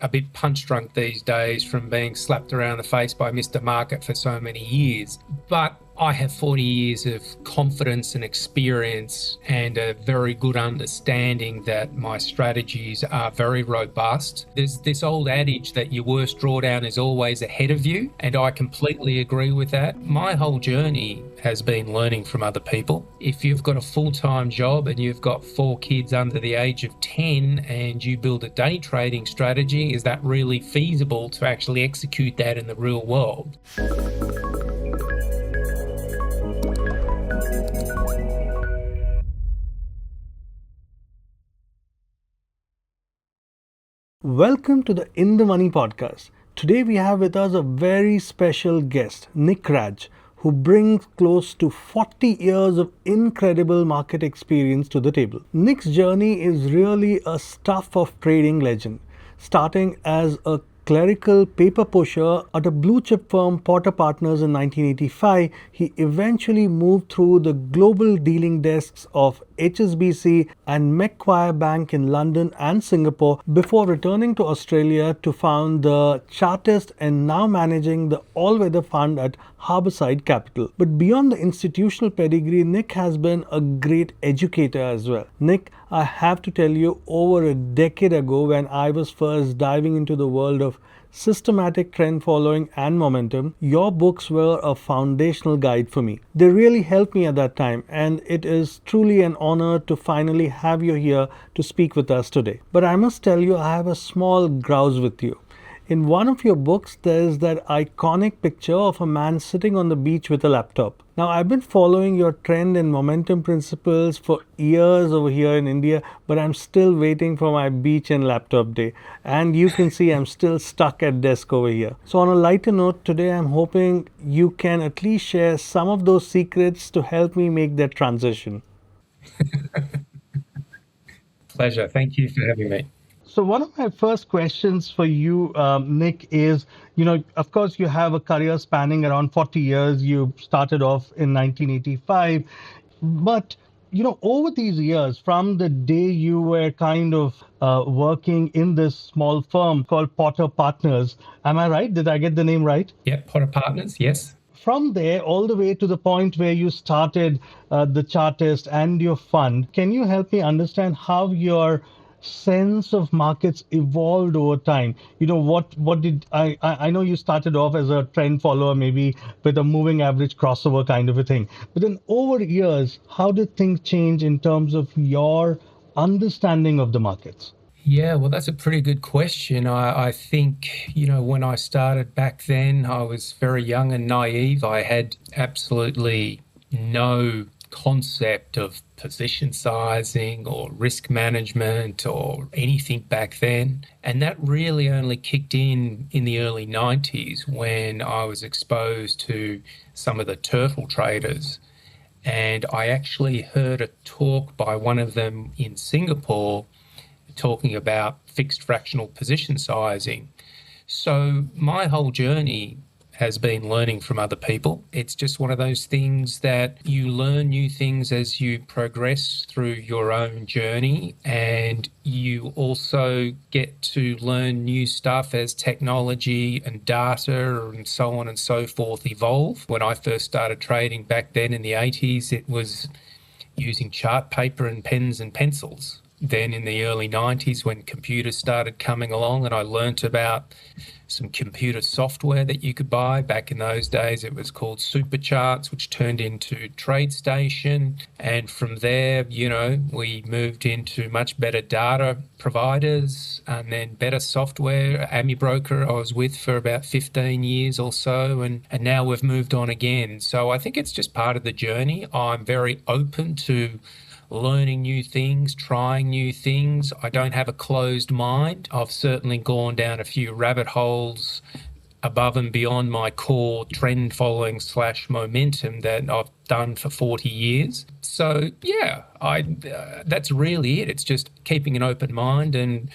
a bit punch drunk these days from being slapped around the face by Mr. Market for so many years. But I have 40 years of confidence and experience and a very good understanding that my strategies are very robust. There's this old adage that your worst drawdown is always ahead of you, and I completely agree with that. My whole journey has been learning from other people. If you've got a full-time job and you've got 4 kids under the age of 10 and you build a day trading strategy, is that really feasible to actually execute that in the real world? Welcome to the In the Money podcast. Today we have with us a very special guest, Nick Radge, who brings close to 40 years of incredible market experience to the table. Nick's journey is really a stuff of trading legend. Starting as a clerical paper pusher at a blue chip firm Porter Partners in 1985, he eventually moved through the global dealing desks of HSBC and Macquarie Bank in London and Singapore before returning to Australia to found the Chartist and now managing the all-weather fund at Harbourside Capital. But beyond the institutional pedigree, Nick has been a great educator as well. Nick, I have to tell you, over a decade ago when I was first diving into the world of systematic trend following and momentum, your books were a foundational guide for me. They really helped me at that time, and it is truly an honor to finally have you here to speak with us today. But I must tell you, I have a small grouse with you. In one of your books, there is that iconic picture of a man sitting on the beach with a laptop. Now, I've been following your trend and momentum principles for years over here in India, but I'm still waiting for my beach and laptop day. And you can see I'm still stuck at desk over here. So on a lighter note, today I'm hoping you can at least share some of those secrets to help me make that transition. Pleasure. Thank you for having me. So one of my first questions for you, Nick, is, of course, you have a career spanning around 40 years. You started off in 1985. But, over these years, from the day you were kind of working in this small firm called Porter Partners, am I right? Did I get the name right? Yeah, Porter Partners, yes. From there, all the way to the point where you started the Chartist and your fund, can you help me understand how your sense of markets evolved over time? What did I know you started off as a trend follower, maybe with a moving average crossover kind of a thing, but then over years, how did things change in terms of your understanding of the markets? Yeah, well, that's a pretty good question. I think, when I started back then, I was very young and naive. I had absolutely no concept of position sizing or risk management or anything back then. And that really only kicked in the early 90s when I was exposed to some of the turtle traders. And I actually heard a talk by one of them in Singapore talking about fixed fractional position sizing. So my whole journey has been learning from other people. It's just one of those things that you learn new things as you progress through your own journey, and you also get to learn new stuff as technology and data and so on and so forth evolve. When I first started trading back then in the 80s, it was using chart paper and pens and pencils. Then in the early 90s, when computers started coming along, and I learnt about some computer software that you could buy. Back in those days, it was called Supercharts, which turned into TradeStation. And from there, we moved into much better data providers and then better software. AmiBroker I was with for about 15 years or so, and now we've moved on again. So I think it's just part of the journey. I'm very open to learning new things, trying new things. I don't have a closed mind. I've certainly gone down a few rabbit holes above and beyond my core trend following / momentum that I've done for 40 years. So yeah, that's really it. It's just keeping an open mind and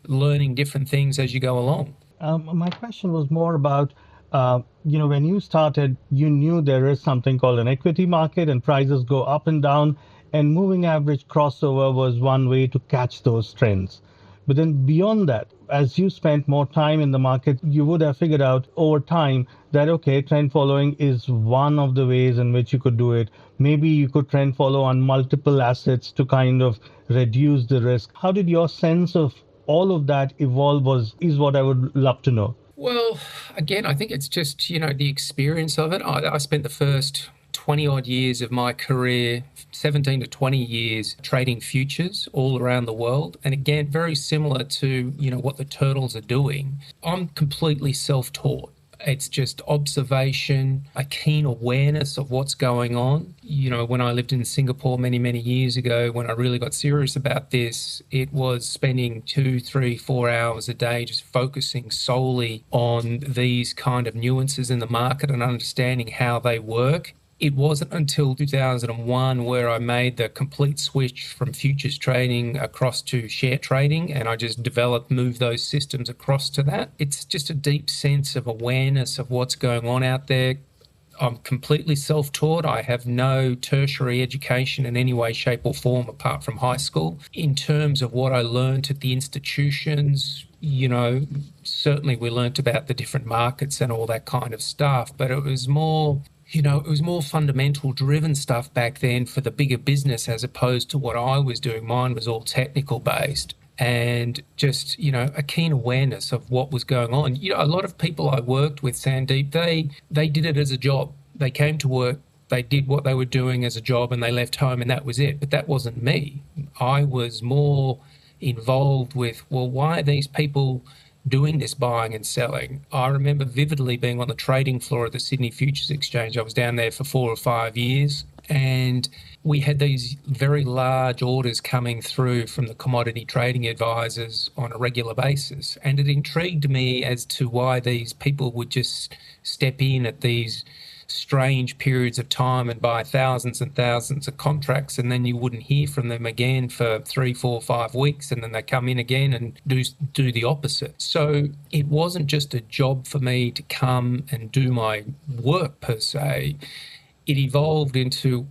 learning different things as you go along. My question was more about when you started, you knew there is something called an equity market and prices go up and down. And moving average crossover was one way to catch those trends. But then beyond that, as you spent more time in the market, you would have figured out over time that, okay, trend following is one of the ways in which you could do it. Maybe you could trend follow on multiple assets to kind of reduce the risk. How did your sense of all of that evolve is what I would love to know. Well, again, I think it's just, the experience of it. I spent the first 20 odd years of my career, 17 to 20 years, trading futures all around the world. And again, very similar to, what the turtles are doing. I'm completely self-taught. It's just observation, a keen awareness of what's going on. When I lived in Singapore many, many years ago, when I really got serious about this, it was spending 2, 3, 4 hours a day just focusing solely on these kind of nuances in the market and understanding how they work. It wasn't until 2001 where I made the complete switch from futures trading across to share trading, and I just moved those systems across to that. It's just a deep sense of awareness of what's going on out there. I'm completely self-taught. I have no tertiary education in any way, shape or form apart from high school. In terms of what I learned at the institutions, certainly we learnt about the different markets and all that kind of stuff, but it was more fundamental driven stuff back then for the bigger business as opposed to what I was doing. Mine was all technical based and just, a keen awareness of what was going on. A lot of people I worked with, Sandeep, they did it as a job. They came to work, they did what they were doing as a job and they left home and that was it. But that wasn't me. I was more involved with, well, why are these people doing this buying and selling? I remember vividly being on the trading floor at the Sydney Futures Exchange. I was down there for 4 or 5 years and we had these very large orders coming through from the commodity trading advisors on a regular basis. And it intrigued me as to why these people would just step in at these strange periods of time and buy thousands and thousands of contracts, and then you wouldn't hear from them again for 3, 4, 5 weeks, and then they come in again and do the opposite. So it wasn't just a job for me to come and do my work per se. It evolved into,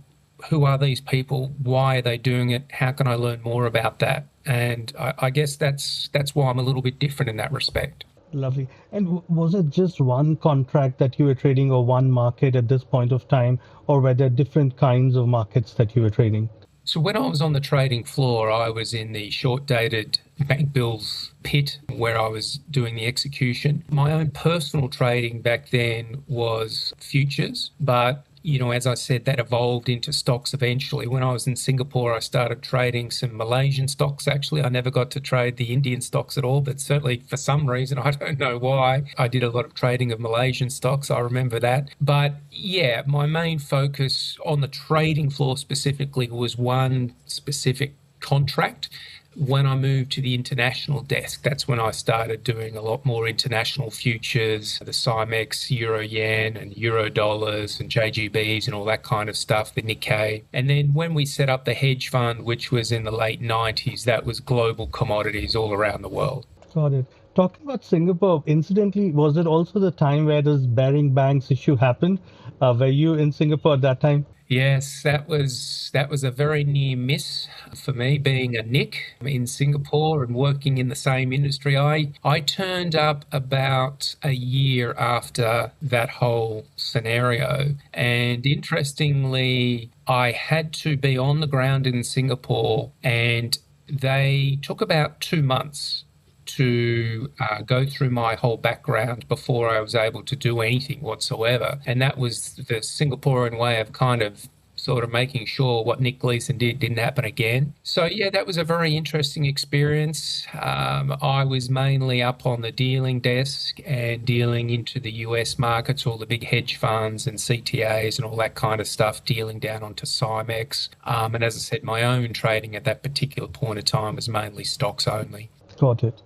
who are these people? Why are they doing it? How can I learn more about that? And I guess that's why I'm a little bit different in that respect. Lovely. And was it just one contract that you were trading or one market at this point of time, or were there different kinds of markets that you were trading? So when I was on the trading floor, I was in the short-dated bank bills pit where I was doing the execution. My own personal trading back then was futures, but as I said, that evolved into stocks eventually. When I was in Singapore, I started trading some Malaysian stocks. Actually, I never got to trade the Indian stocks at all, but certainly for some reason, I don't know why, I did a lot of trading of Malaysian stocks. I remember that. But yeah, my main focus on the trading floor specifically was one specific contract. When I moved to the international desk, that's when I started doing a lot more international futures, the Cymex, Euro Yen and Euro Dollars and JGBs and all that kind of stuff, the Nikkei. And then when we set up the hedge fund, which was in the late 90s, that was global commodities all around the world. Got it. Talking about Singapore, incidentally, was it also the time where this Barings Banks issue happened? Were you in Singapore at that time? Yes, that was a very near miss for me, being a Nick in Singapore and working in the same industry. I turned up about a year after that whole scenario, and interestingly, I had to be on the ground in Singapore, and they took about 2 months to go through my whole background before I was able to do anything whatsoever. And that was the Singaporean way of kind of sort of making sure what Nick Gleeson didn't happen again. So yeah, that was a very interesting experience. I was mainly up on the dealing desk and dealing into the US markets, all the big hedge funds and CTAs and all that kind of stuff, dealing down onto Cymex. And as I said, my own trading at that particular point of time was mainly stocks only. Got it.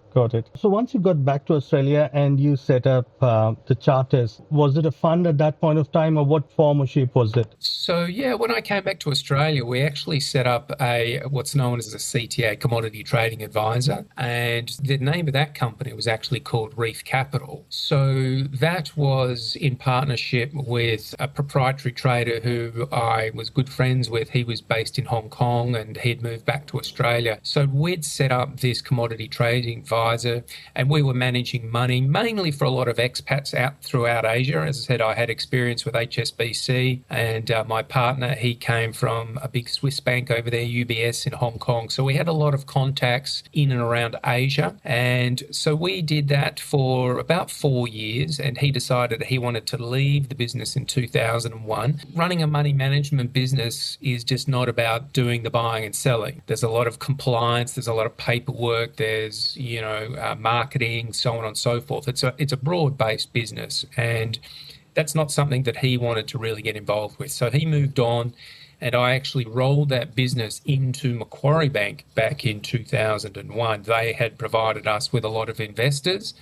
So once you got back to Australia and you set up the Chartist, was it a fund at that point of time, or what form or shape was it? So yeah, when I came back to Australia, we actually set up what's known as a CTA, Commodity Trading Advisor, and the name of that company was actually called Reef Capital. So that was in partnership with a proprietary trader who I was good friends with. He was based in Hong Kong and he'd moved back to Australia. So we'd set up this Commodity Trading Advisor advisor, and we were managing money mainly for a lot of expats out throughout Asia. As I said, I had experience with HSBC, and my partner, he came from a big Swiss bank over there, UBS in Hong Kong. So we had a lot of contacts in and around Asia. And so we did that for about 4 years, and he decided that he wanted to leave the business in 2001. Running a money management business is just not about doing the buying and selling. There's a lot of compliance, there's a lot of paperwork, there's, marketing, so on and so forth. It's a broad-based business, and that's not something that he wanted to really get involved with. So he moved on, and I actually rolled that business into Macquarie Bank back in 2001. They had provided us with a lot of investors,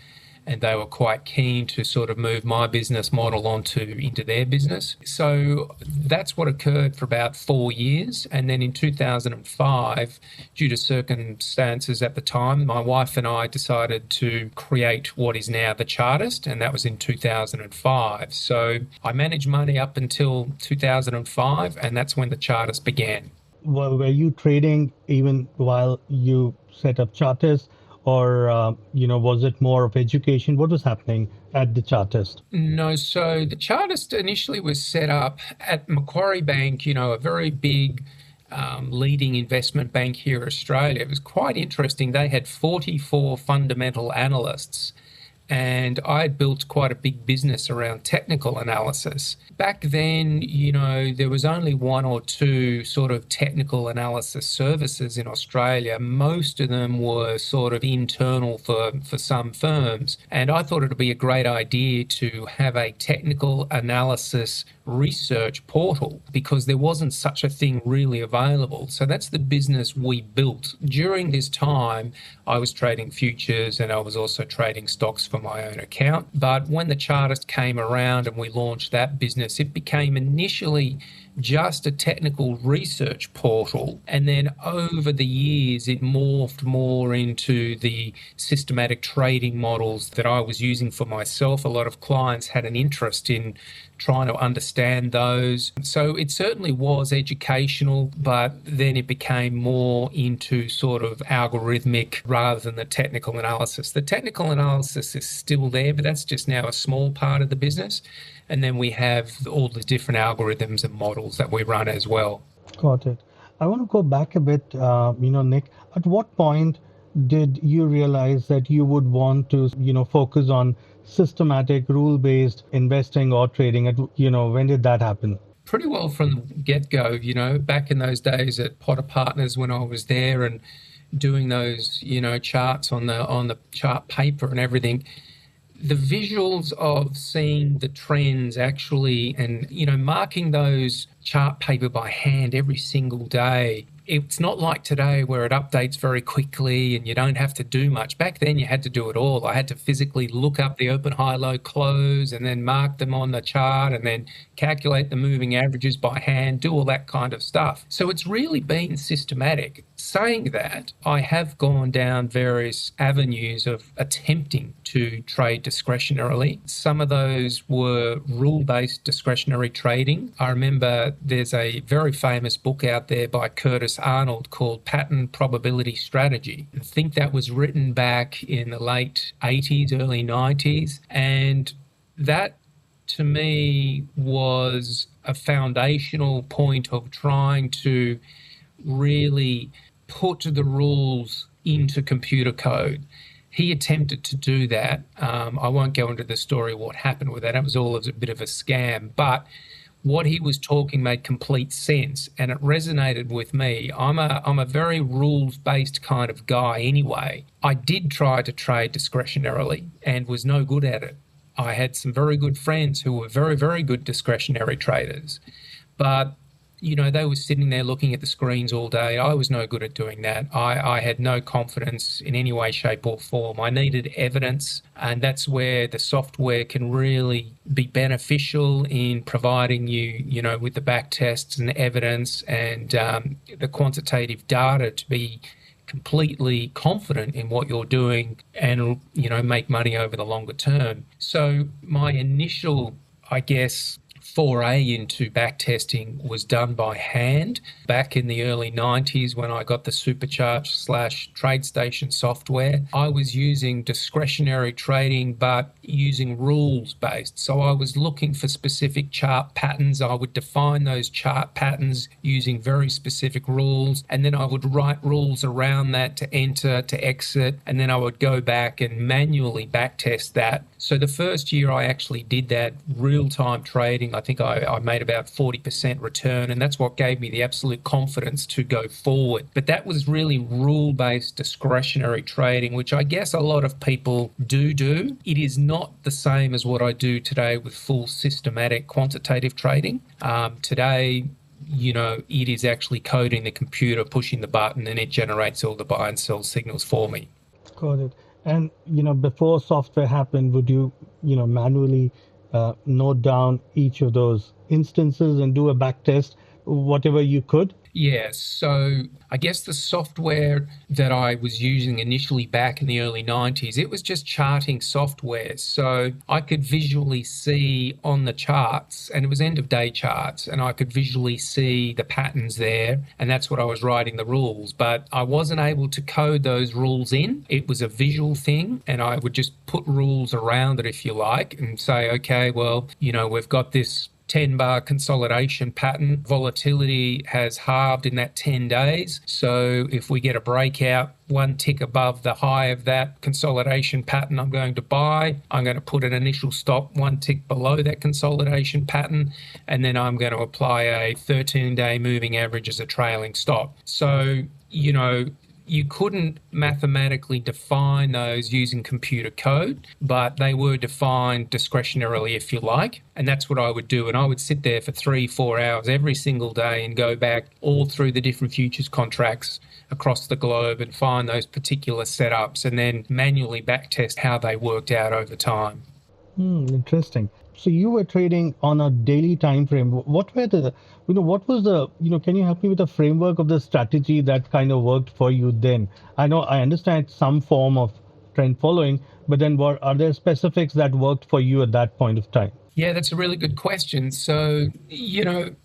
and they were quite keen to sort of move my business model into their business. So that's what occurred for about 4 years. And then in 2005, due to circumstances at the time, my wife and I decided to create what is now the Chartist, and that was in 2005. So I managed money up until 2005, and that's when the Chartist began. Well, were you trading even while you set up Chartist? Or, was it more of education? What was happening at the Chartist? No, so the Chartist initially was set up at Macquarie Bank, a very big leading investment bank here in Australia. It was quite interesting. They had 44 fundamental analysts, and I had built quite a big business around technical analysis. Back then, there was only one or two sort of technical analysis services in Australia. Most of them were sort of internal for some firms. And I thought it would be a great idea to have a technical analysis research portal, because there wasn't such a thing really available. So that's the business we built. During this time, I was trading futures, and I was also trading stocks for my own account. But when the Chartist came around and we launched that business, it became initially just a technical research portal, and then over the years it morphed more into the systematic trading models that I was using for myself. A lot of clients had an interest in trying to understand those. So it certainly was educational, but then it became more into sort of algorithmic rather than the technical analysis. The technical analysis is still there, but that's just now a small part of the business. And then we have all the different algorithms and models that we run as well. Got it. I want to go back a bit, Nick. At what point did you realize that you would want to, focus on systematic, rule-based investing or trading? When did that happen? Pretty well from the get-go, back in those days at Potter Partners when I was there and doing those, charts on the chart paper and everything. The visuals of seeing the trends actually and, marking those chart paper by hand every single day. It's not like today where it updates very quickly and you don't have to do much. Back then you had to do it all. I had to physically look up the open, high, low, close and then mark them on the chart and then calculate the moving averages by hand, do all that kind of stuff. So it's really been systematic. Saying that, I have gone down various avenues of attempting to trade discretionarily. Some of those were rule-based discretionary trading. I remember there's a very famous book out there by Curtis Arnold called Pattern Probability Strategy. I think that was written back in the late 80s, early 90s. And that, to me, was a foundational point of trying to really put the rules into computer code. He attempted to do that. I won't go into the story of what happened with that. It was all a bit of a scam. But what he was talking made complete sense, and it resonated with me. I'm a very rules-based kind of guy anyway. I did try to trade discretionarily and was no good at it. I had some very good friends who were very, very good discretionary traders, but they were sitting there looking at the screens all day. I was no good at doing that. I had no confidence in any way, shape or form. I needed evidence, and that's where the software can really be beneficial in providing you, with the back tests and evidence and the quantitative data to be completely confident in what you're doing and, make money over the longer term. So my initial, foray into backtesting was done by hand back in the early 90s when I got the supercharged / TradeStation software. I was using discretionary trading but using rules based. So I was looking for specific chart patterns. I would define those chart patterns using very specific rules, and then I would write rules around that to enter, to exit, and then I would go back and manually backtest that. So the first year I actually did that real-time trading, I think I made about 40% return, and that's what gave me the absolute confidence to go forward. But that was really rule-based discretionary trading, which I guess a lot of people do. It is not the same as what I do today with full systematic quantitative trading. Today, it is actually coding the computer, pushing the button, and it generates all the buy and sell signals for me. Got it. And, before software happened, would you, manually note down each of those instances and do a back test, whatever you could? Yeah, so I guess the software that I was using initially back in the early 90s, it was just charting software. So I could visually see on the charts, and it was end of day charts, and I could visually see the patterns there, and that's what I was writing the rules. But I wasn't able to code those rules in. It was a visual thing, and I would just put rules around it, if you like, and say, okay, well, we've got this 10-bar consolidation pattern. Volatility has halved in that 10 days. So if we get a breakout, one tick above the high of that consolidation pattern, I'm going to buy. I'm going to put an initial stop one tick below that consolidation pattern, and then I'm going to apply a 13-day moving average as a trailing stop. So, you couldn't mathematically define those using computer code, but they were defined discretionarily, if you like. And that's what I would do. And I would sit there for 3-4 hours every single day and go back all through the different futures contracts across the globe and find those particular setups and then manually backtest how they worked out over time. Interesting. So you were trading on a daily time frame. What were the, can you help me with the framework of the strategy that kind of worked for you then? I understand some form of trend following, but then are there specifics that worked for you at that point of time? Yeah, that's a really good question. So,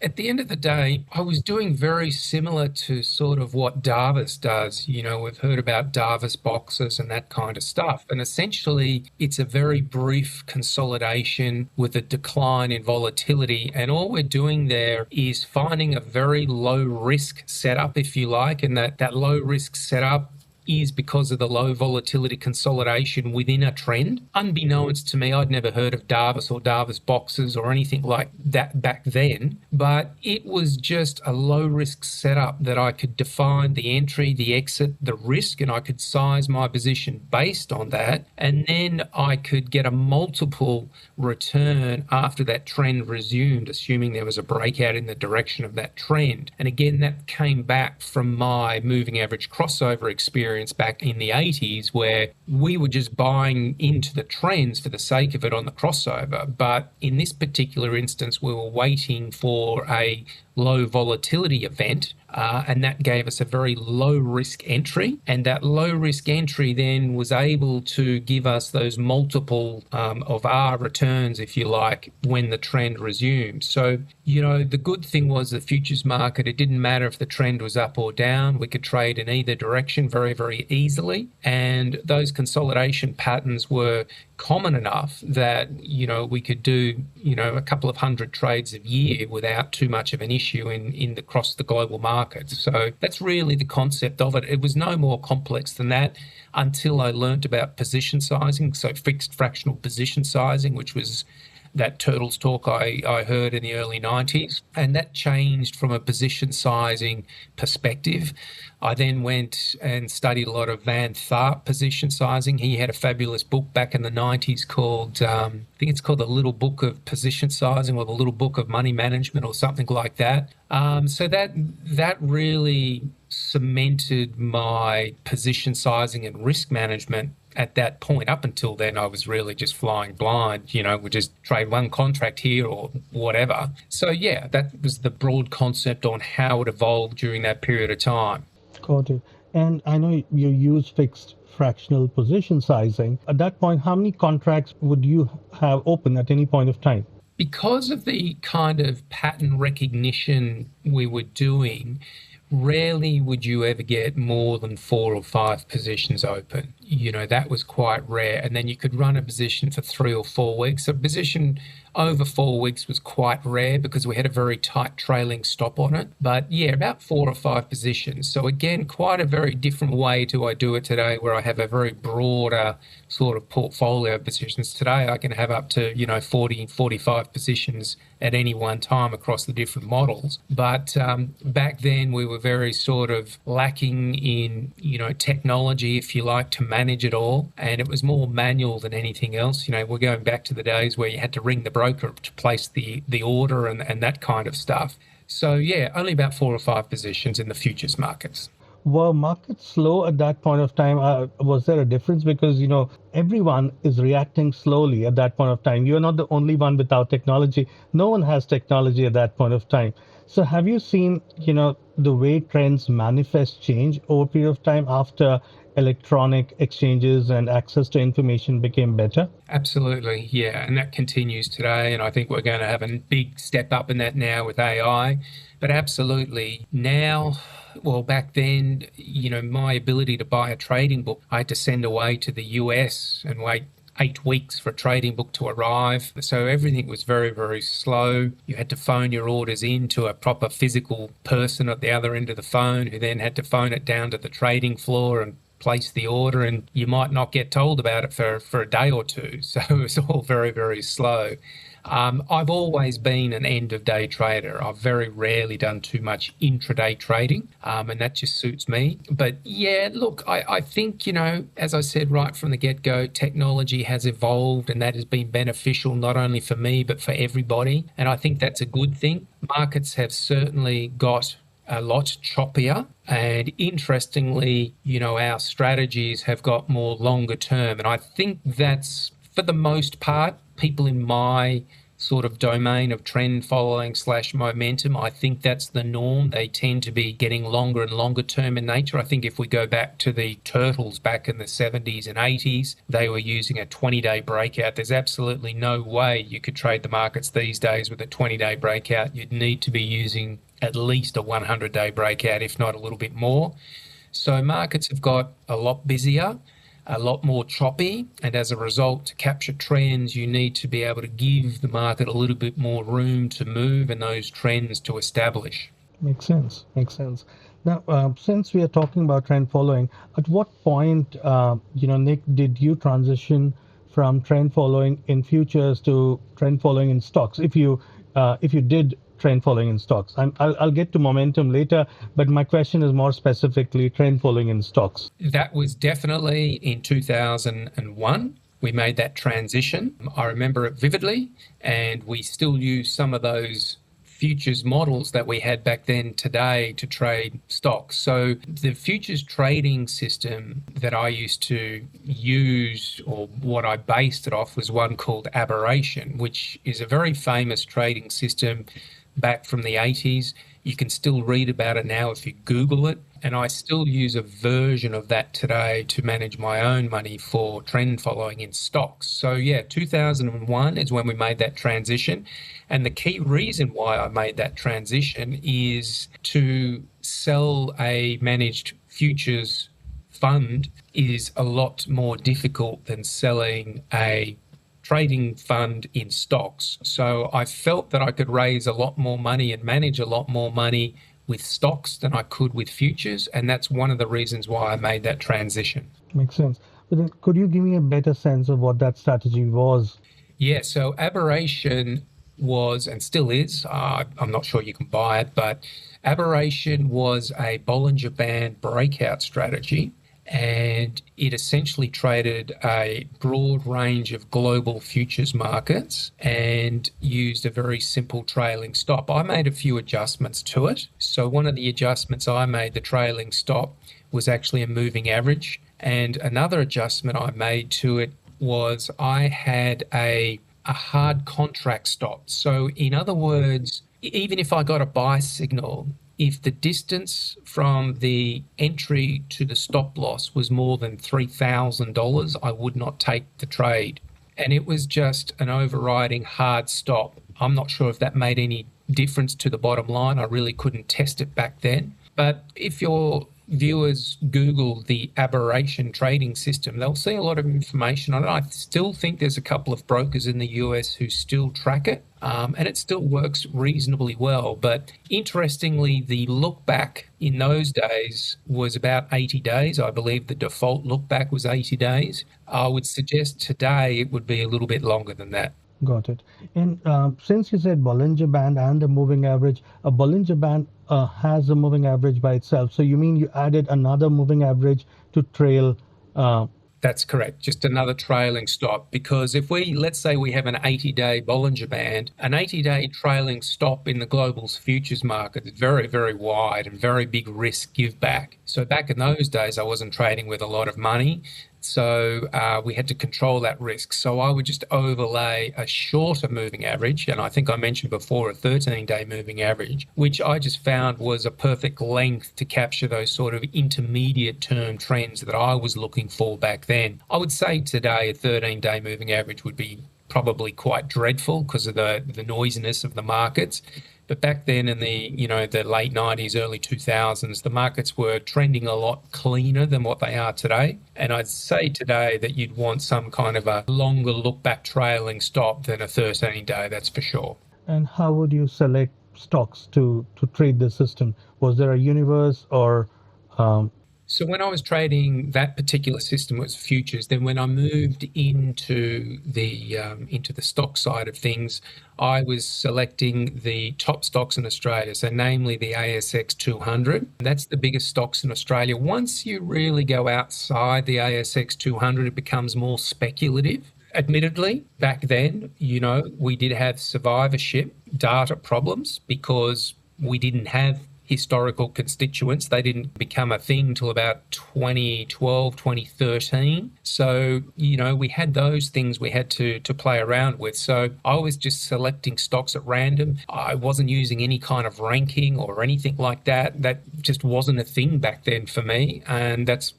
at the end of the day, I was doing very similar to sort of what Darvas does. We've heard about Darvas boxes and that kind of stuff. And essentially, it's a very brief consolidation with a decline in volatility. And all we're doing there is finding a very low risk setup, if you like, and that low risk setup is because of the low volatility consolidation within a trend. Unbeknownst to me, I'd never heard of Darvas or Darvas boxes or anything like that back then, but it was just a low risk setup that I could define the entry, the exit, the risk, and I could size my position based on that. And then I could get a multiple return after that trend resumed, assuming there was a breakout in the direction of that trend. And again, that came back from my moving average crossover experience back in the 80s, where we were just buying into the trends for the sake of it on the crossover. But in this particular instance, we were waiting for a low volatility event, and that gave us a very low risk entry. And that low risk entry then was able to give us those multiple of our returns, if you like, when the trend resumed. So, the good thing was the futures market, it didn't matter if the trend was up or down. We could trade in either direction very, very easily. And those consolidation patterns were common enough that, we could do, a couple of hundred trades a year without too much of an issue across the global markets. So that's really the concept of it. It was no more complex than that until I learned about position sizing, so fixed fractional position sizing, which was that Turtles talk I heard in the early 90s. And that changed from a position sizing perspective. I then went and studied a lot of Van Tharp position sizing. He had a fabulous book back in the 90s called, I think it's called The Little Book of Position Sizing or The Little Book of Money Management or something like that. So that really cemented my position sizing and risk management at that point. Up until then, I was really just flying blind, we just trade one contract here or whatever. So yeah, that was the broad concept on how it evolved during that period of time. Got it. And I know you use fixed fractional position sizing. At that point, how many contracts would you have open at any point of time? Because of the kind of pattern recognition we were doing, rarely would you ever get more than 4 or 5 positions open. That was quite rare. And then you could run a position for 3 or 4 weeks. A position over 4 weeks was quite rare because we had a very tight trailing stop on it. But yeah, about 4 or 5 positions. So again, quite a very different way to I do it today, where I have a very broader sort of portfolio of positions. Today I can have up to 40, 45 positions at any one time across the different models. But back then we were very sort of lacking in technology, if you like, to manage it all, and it was more manual than anything else. We're going back to the days where you had to ring the broker to place the order and that kind of stuff. So yeah, only about 4 or 5 positions in the futures markets. Were markets slow at that point of time? Was there a difference? Because, everyone is reacting slowly at that point of time. You're not the only one without technology. No one has technology at that point of time. So have you seen, the way trends manifest change over a period of time after electronic exchanges and access to information became better? Absolutely, yeah. And that continues today. And I think we're going to have a big step up in that now with AI. But absolutely now, well, back then, my ability to buy a trading book, I had to send away to the US and wait 8 weeks for a trading book to arrive. So everything was very, very slow. You had to phone your orders in to a proper physical person at the other end of the phone, who then had to phone it down to the trading floor and place the order, and you might not get told about it for a day or two. So it was all very, very slow. I've always been an end of day trader. I've very rarely done too much intraday trading, and that just suits me. But yeah, look, I think, as I said right from the get-go, technology has evolved, and that has been beneficial not only for me, but for everybody. And I think that's a good thing. Markets have certainly got a lot choppier, and interestingly, our strategies have got more longer term. And I think that's, for the most part, people in my sort of domain of trend following / momentum, I think that's the norm. They tend to be getting longer and longer term in nature. I think if we go back to the turtles back in the 70s and 80s, they were using a 20-day breakout. There's absolutely no way you could trade the markets these days with a 20-day breakout. You'd need to be using at least a 100-day breakout, if not a little bit more. So markets have got a lot busier, a lot more choppy, and as a result, to capture trends, you need to be able to give the market a little bit more room to move and those trends to establish. Makes sense. Now, since we are talking about trend following, at what point, Nick, did you transition from trend following in futures to trend following in stocks? If you did trend following in stocks, I'll get to momentum later, but my question is more specifically trend following in stocks. That was definitely in 2001. We made that transition. I remember it vividly, and we still use some of those futures models that we had back then today to trade stocks. So the futures trading system that I used to use, or what I based it off, was one called Aberration, which is a very famous trading system back from the 80s. You can still read about it now if you Google it. And I still use a version of that today to manage my own money for trend following in stocks. So yeah, 2001 is when we made that transition. And the key reason why I made that transition is to sell a managed futures fund is a lot more difficult than selling a trading fund in stocks. So I felt that I could raise a lot more money and manage a lot more money with stocks than I could with futures. And that's one of the reasons why I made that transition. Makes sense. But then could you give me a better sense of what that strategy was? Yeah, so Aberration was, and still is, I'm not sure you can buy it, but Aberration was a Bollinger Band breakout strategy. And it essentially traded a broad range of global futures markets and used a very simple trailing stop. I made a few adjustments to it. So one of the adjustments I made, the trailing stop, was actually a moving average. And another adjustment I made to it was I had a hard contract stop. So in other words, even if I got a buy signal, if the distance from the entry to the stop loss was more than $3,000, I would not take the trade. And it was just an overriding hard stop. I'm not sure if that made any difference to the bottom line. I really couldn't test it back then. But if your viewers Google the Aberration trading system, they'll see a lot of information on it. I still think there's a couple of brokers in the US who still track it, and it still works reasonably well. But interestingly, the look back in those days was about 80 days. I believe the default look back was 80 days. I would suggest today it would be a little bit longer than that. Got it. And since you said Bollinger Band and a moving average, a Bollinger Band has a moving average by itself. So you mean you added another moving average to trail? That's correct. Just another trailing stop. Because if let's say we have an 80-day Bollinger Band, an 80-day trailing stop in the global futures market is very, very wide and very big risk give back. So back in those days, I wasn't trading with a lot of money. So we had to control that risk. So I would just overlay a shorter moving average, and I think I mentioned before a 13-day moving average, which I just found was a perfect length to capture those sort of intermediate term trends that I was looking for back then. I would say today a 13-day moving average would be probably quite dreadful because of the noisiness of the markets. But back then in the late 90s, early 2000s, the markets were trending a lot cleaner than what they are today. And I'd say today that you'd want some kind of a longer look back trailing stop than a 13-day, that's for sure. And how would you select stocks to trade the system? Was there a universe or... So when I was trading that particular system, it was futures. Then when I moved into the stock side of things, I was selecting the top stocks in Australia, so namely the ASX 200. That's the biggest stocks in Australia. Once you really go outside the ASX 200, it becomes more speculative. Admittedly, back then, we did have survivorship data problems because we didn't have historical constituents. They didn't become a thing till about 2012, 2013. So, we had those things we had to play around with. So I was just selecting stocks at random. I wasn't using any kind of ranking or anything like that. That just wasn't a thing back then for me. And that's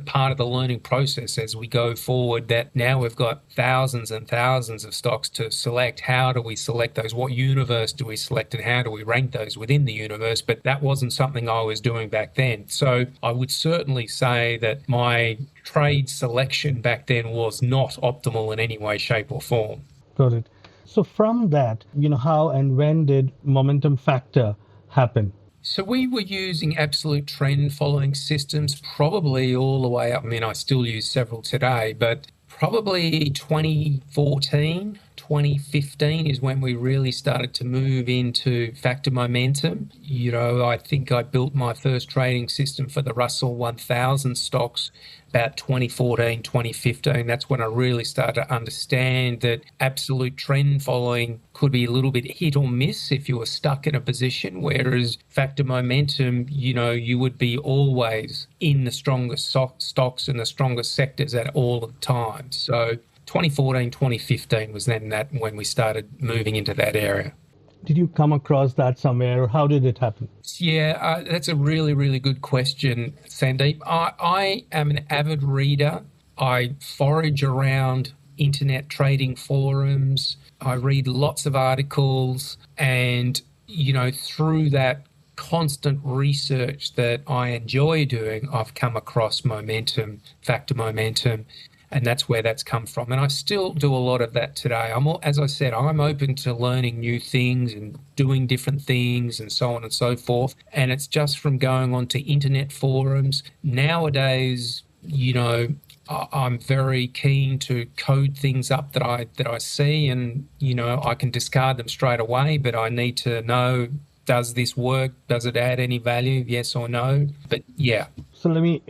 part of the learning process as we go forward, that now we've got thousands and thousands of stocks to select. How do we select those? What universe do we select and how do we rank those within the universe? But that wasn't something I was doing back then. So I would certainly say that my trade selection back then was not optimal in any way, shape or form. Got it. So from that, how and when did momentum factor happen? So we were using absolute trend following systems probably all the way up. I mean, I still use several today, but probably 2014, 2015 is when we really started to move into factor momentum. I think I built my first trading system for the Russell 1000 stocks about 2014, 2015. That's when I really started to understand that absolute trend following could be a little bit hit or miss if you were stuck in a position, whereas factor momentum, you would be always in the strongest stocks and the strongest sectors at all the time. So 2014, 2015 was then when we started moving into that area. Did you come across that somewhere, or how did it happen? Yeah, that's a really, really good question, Sandeep. I am an avid reader. I forage around internet trading forums. I read lots of articles, and, through that constant research that I enjoy doing, I've come across momentum, factor momentum. And that's where that's come from. And I still do a lot of that today. As I said, I'm open to learning new things and doing different things and so on and so forth. And it's just from going on to internet forums. Nowadays, I'm very keen to code things up that I see, and, I can discard them straight away, but I need to know, does this work? Does it add any value? Yes or no? But yeah. So let me,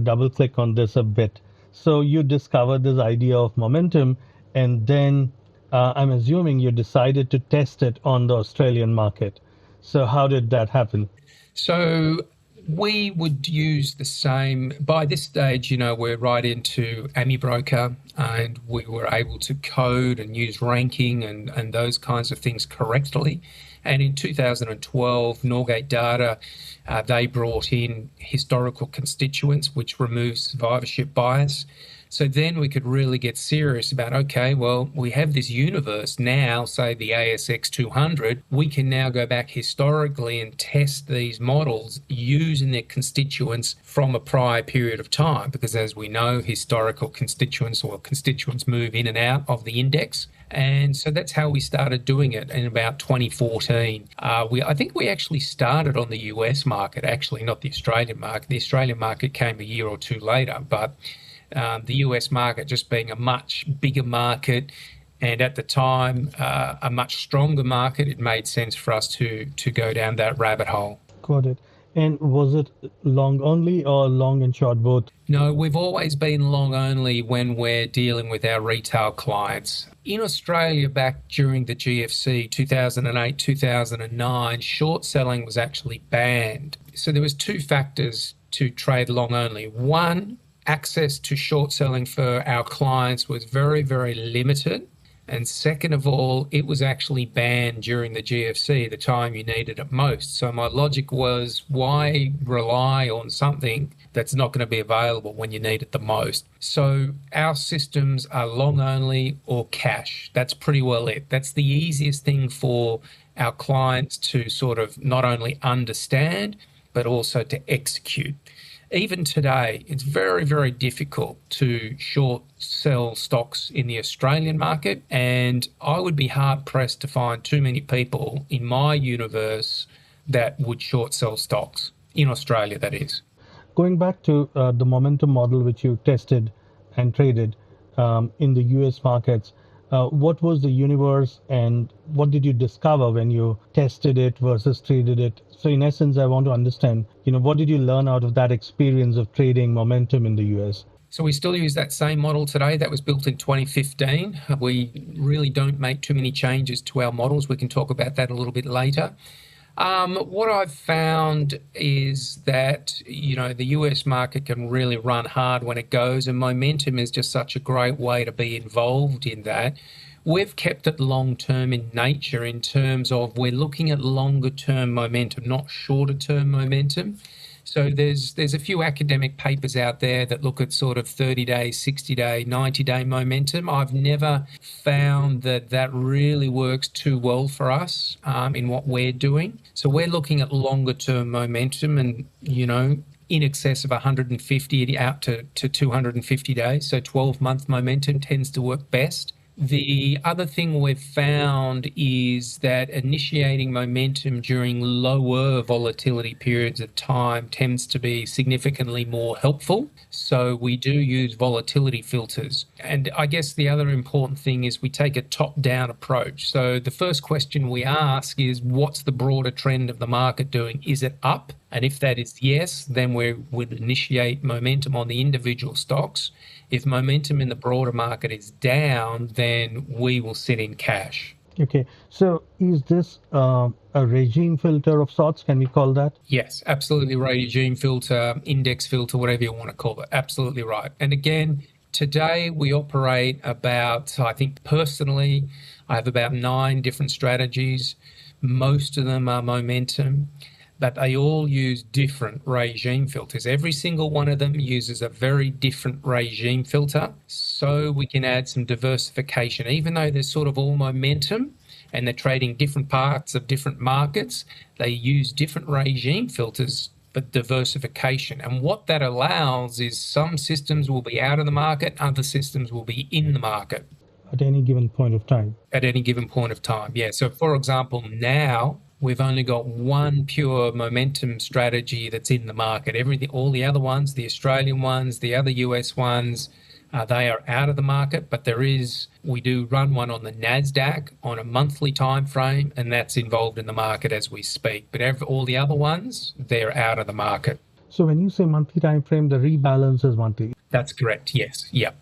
double click on this a bit. So you discovered this idea of momentum, and then I'm assuming you decided to test it on the Australian market. So how did that happen? So we would use the same. By this stage, we're right into AmiBroker, and we were able to code and use ranking and those kinds of things correctly. And in 2012, Norgate Data, they brought in historical constituents, which removes survivorship bias. So then we could really get serious about, okay, well, we have this universe now, say the ASX 200, we can now go back historically and test these models using their constituents from a prior period of time, because as we know, historical constituents or constituents move in and out of the index. And so that's how we started doing it in about 2014. I think we actually started on the US market, actually, not the Australian market. The Australian market came a year or two later, but the US market just being a much bigger market and at the time a much stronger market, it made sense for us to go down that rabbit hole. Got it. And was it long only or long and short both? No, we've always been long only when we're dealing with our retail clients. In Australia, back during the GFC, 2008, 2009, short selling was actually banned. So there was two factors to trade long only. One, access to short selling for our clients was very, very limited. And second of all, it was actually banned during the GFC, the time you needed it most. So my logic was, why rely on something that's not going to be available when you need it the most? So our systems are long only or cash. That's pretty well it. That's the easiest thing for our clients to sort of not only understand, but also to execute. Even today, it's very, very difficult to short sell stocks in the Australian market, and I would be hard pressed to find too many people in my universe that would short sell stocks in Australia, that is. Going back to the momentum model which you tested and traded in the US markets, what was the universe and what did you discover when you tested it versus traded it? So in essence, I want to understand, what did you learn out of that experience of trading momentum in the US? So we still use that same model today. That was built in 2015. We really don't make too many changes to our models. We can talk about that a little bit later. What I've found is that, the US market can really run hard when it goes, and momentum is just such a great way to be involved in that. We've kept it long-term in nature in terms of we're looking at longer-term momentum, not shorter-term momentum. So there's a few academic papers out there that look at sort of 30-day, 60-day, 90-day momentum. I've never found that really works too well for us in what we're doing. So we're looking at longer-term momentum and, in excess of 150 out to 250 days. So 12-month momentum tends to work best. The other thing we've found is that initiating momentum during lower volatility periods of time tends to be significantly more helpful. So we do use volatility filters. And I guess the other important thing is we take a top-down approach. So the first question we ask is, what's the broader trend of the market doing? Is it up? And if that is yes, then we would initiate momentum on the individual stocks. If momentum in the broader market is down, then we will sit in cash. Okay, so is this a regime filter of sorts? Can we call that? Yes, absolutely. Regime filter, index filter, whatever you want to call it. Absolutely right. And again, today we operate about, I think personally, I have about 9 different strategies. Most of them are momentum, but they all use different regime filters. Every single one of them uses a very different regime filter, so we can add some diversification. Even though they're sort of all momentum and they're trading different parts of different markets, they use different regime filters for diversification. And what that allows is some systems will be out of the market, other systems will be in the market. At any given point of time? At any given point of time, yeah. So for example, now, we've only got one pure momentum strategy that's in the market. All the other ones, the Australian ones, the other US ones, they are out of the market. But we do run one on the NASDAQ on a monthly time frame, and that's involved in the market as we speak. But all the other ones, they're out of the market. So when you say monthly time frame, the rebalance is monthly? That's correct. Yes. Yeah.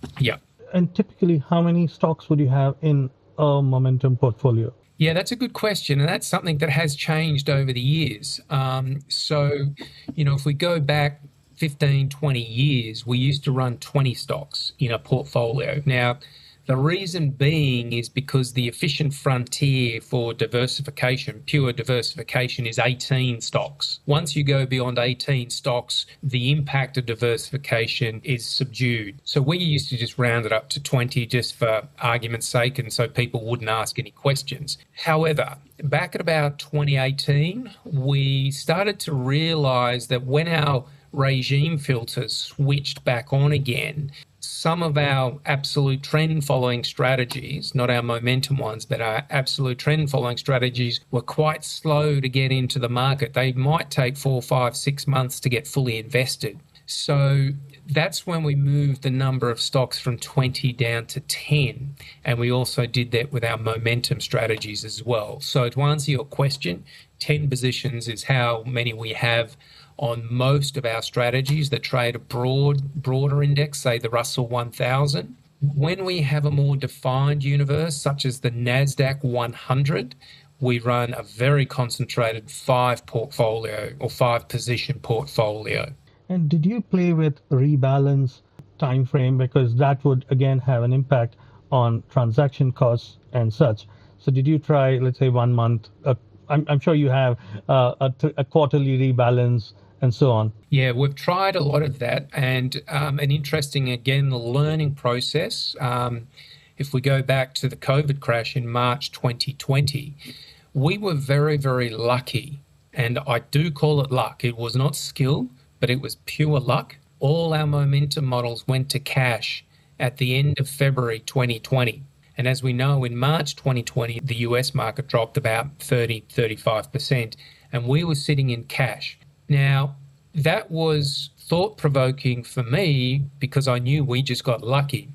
And typically, how many stocks would you have in a momentum portfolio? Yeah, that's a good question. And that's something that has changed over the years. If we go back 15, 20 years, we used to run 20 stocks in a portfolio. Now, The reason being is because the efficient frontier for diversification, pure diversification, is 18 stocks. Once you go beyond 18 stocks, the impact of diversification is subdued. So we used to just round it up to 20 just for argument's sake, and so people wouldn't ask any questions. However, back at about 2018, we started to realize that when our regime filters switched back on again, some of our absolute trend following strategies, not our momentum ones, but our absolute trend following strategies, were quite slow to get into the market. They might take 4, 5, 6 months to get fully invested. So that's when we moved the number of stocks from 20 down to 10. And we also did that with our momentum strategies as well. So to answer your question, 10 positions is how many we have on most of our strategies that trade a broader index, say the Russell 1000. When we have a more defined universe, such as the NASDAQ 100, we run a very concentrated 5 position portfolio. And did you play with rebalance time frame? Because that would again have an impact on transaction costs and such. So did you try, let's say, 1 month? I'm sure you have a quarterly rebalance and so on. Yeah, we've tried a lot of that, and an interesting, again, the learning process. If we go back to the COVID crash in March 2020, we were very, very lucky, and I do call it luck. It was not skill, but it was pure luck. All our momentum models went to cash at the end of February 2020. And as we know, in March 2020, the US market dropped about 35%, and we were sitting in cash. Now, that was thought-provoking for me because I knew we just got lucky.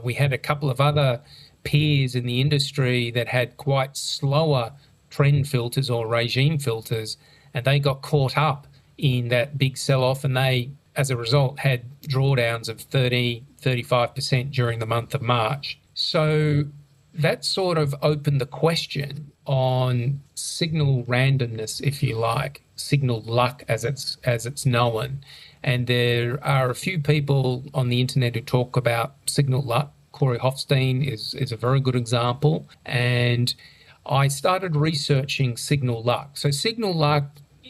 We had a couple of other peers in the industry that had quite slower trend filters or regime filters, and they got caught up in that big sell-off, and they, as a result, had drawdowns of 35% during the month of March. So that sort of opened the question on signal randomness, if you like, signal luck as it's known. And there are a few people on the internet who talk about signal luck. Corey Hofstein is a very good example. And I started researching signal luck. So signal luck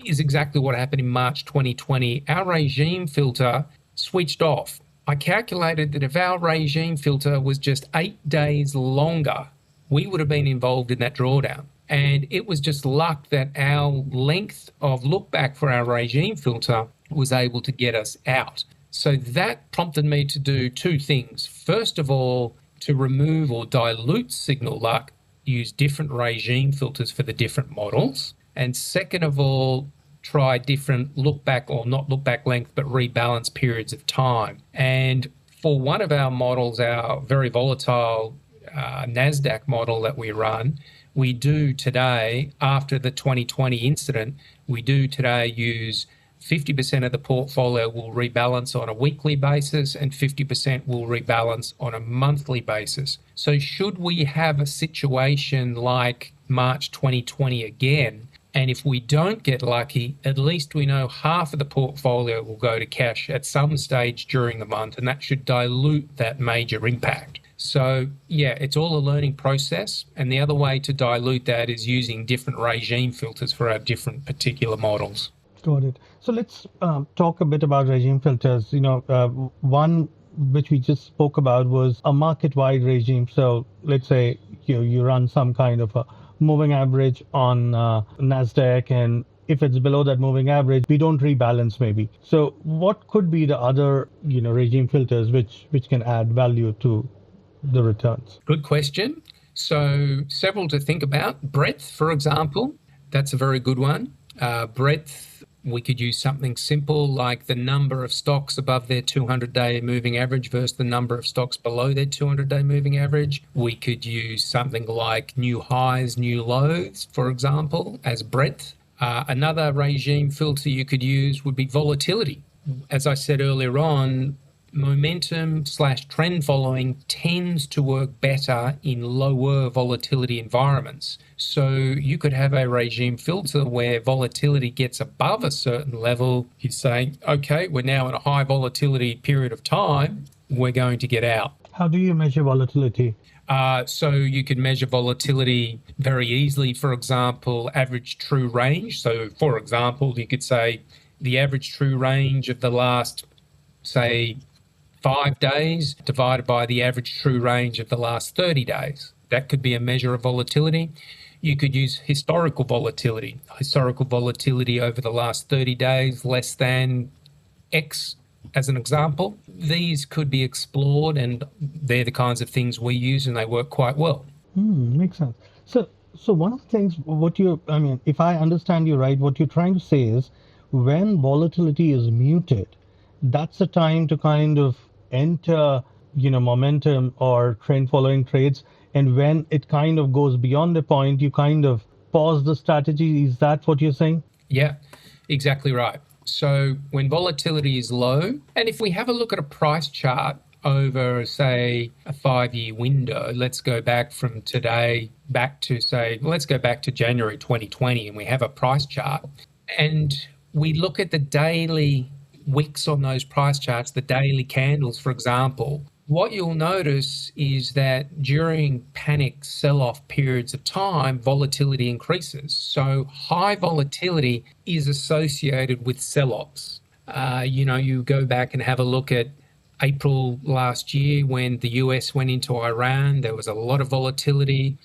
is exactly what happened in March 2020. Our regime filter switched off. I calculated that if our regime filter was just 8 days longer, we would have been involved in that drawdown. And it was just luck that our length of look back for our regime filter was able to get us out. So that prompted me to do 2 things. First of all, to remove or dilute signal luck, use different regime filters for the different models. And second of all, try different look back, or not look back length, but rebalance periods of time. And for one of our models, our very volatile NASDAQ model that we run, we do today, after the 2020 incident, we do today use 50% of the portfolio will rebalance on a weekly basis and 50% will rebalance on a monthly basis. So should we have a situation like March 2020 again, and if we don't get lucky, at least we know half of the portfolio will go to cash at some stage during the month, and that should dilute that major impact. So yeah, it's all a learning process. And the other way to dilute that is using different regime filters for our different particular models. Got it. So let's talk a bit about regime filters. One which we just spoke about was a market-wide regime. So let's say you run some kind of a moving average on NASDAQ, and if it's below that moving average, we don't rebalance maybe. So what could be the other regime filters which can add value to the returns? Good question. So several to think about. Breadth, for example, that's a very good one. Breadth, we could use something simple like the number of stocks above their 200-day moving average versus the number of stocks below their 200-day moving average. We could use something like new highs, new lows, for example, as breadth. Another regime filter you could use would be volatility. As I said earlier on, momentum/trend following tends to work better in lower volatility environments. So you could have a regime filter where volatility gets above a certain level. You say, okay, we're now in a high volatility period of time, we're going to get out. How do you measure volatility? So you could measure volatility very easily. For example, average true range. So for example, you could say the average true range of the last, say, 5 days divided by the average true range of the last 30 days. That could be a measure of volatility. You could use historical volatility. Historical volatility over the last 30 days, less than X as an example. These could be explored, and they're the kinds of things we use, and they work quite well. Makes sense. So one of the things, if I understand you right, what you're trying to say is when volatility is muted, that's the time to kind of enter, momentum or trend following trades. And when it kind of goes beyond the point, you kind of pause the strategy. Is that what you're saying? Yeah, exactly right. So when volatility is low, and if we have a look at a price chart over, say, a 5-year window, let's go back from today back to, say, let's go back to January 2020, and we have a price chart, and we look at the daily wicks on those price charts, the daily candles, for example. What you'll notice is that during panic sell-off periods of time, volatility increases. So high volatility is associated with sell-offs. You go back and have a look at April last year when the US went into Iran, there was a lot of volatility.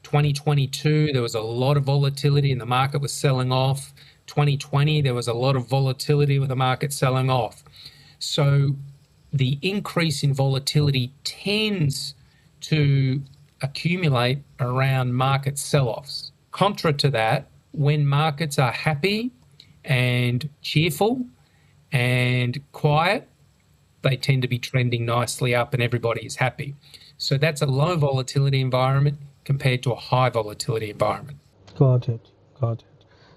2022, there was a lot of volatility and the market was selling off. 2020, there was a lot of volatility with the market selling off. So the increase in volatility tends to accumulate around market sell-offs. Contra to that, when markets are happy and cheerful and quiet, they tend to be trending nicely up and everybody is happy. So that's a low volatility environment compared to a high volatility environment. Got it.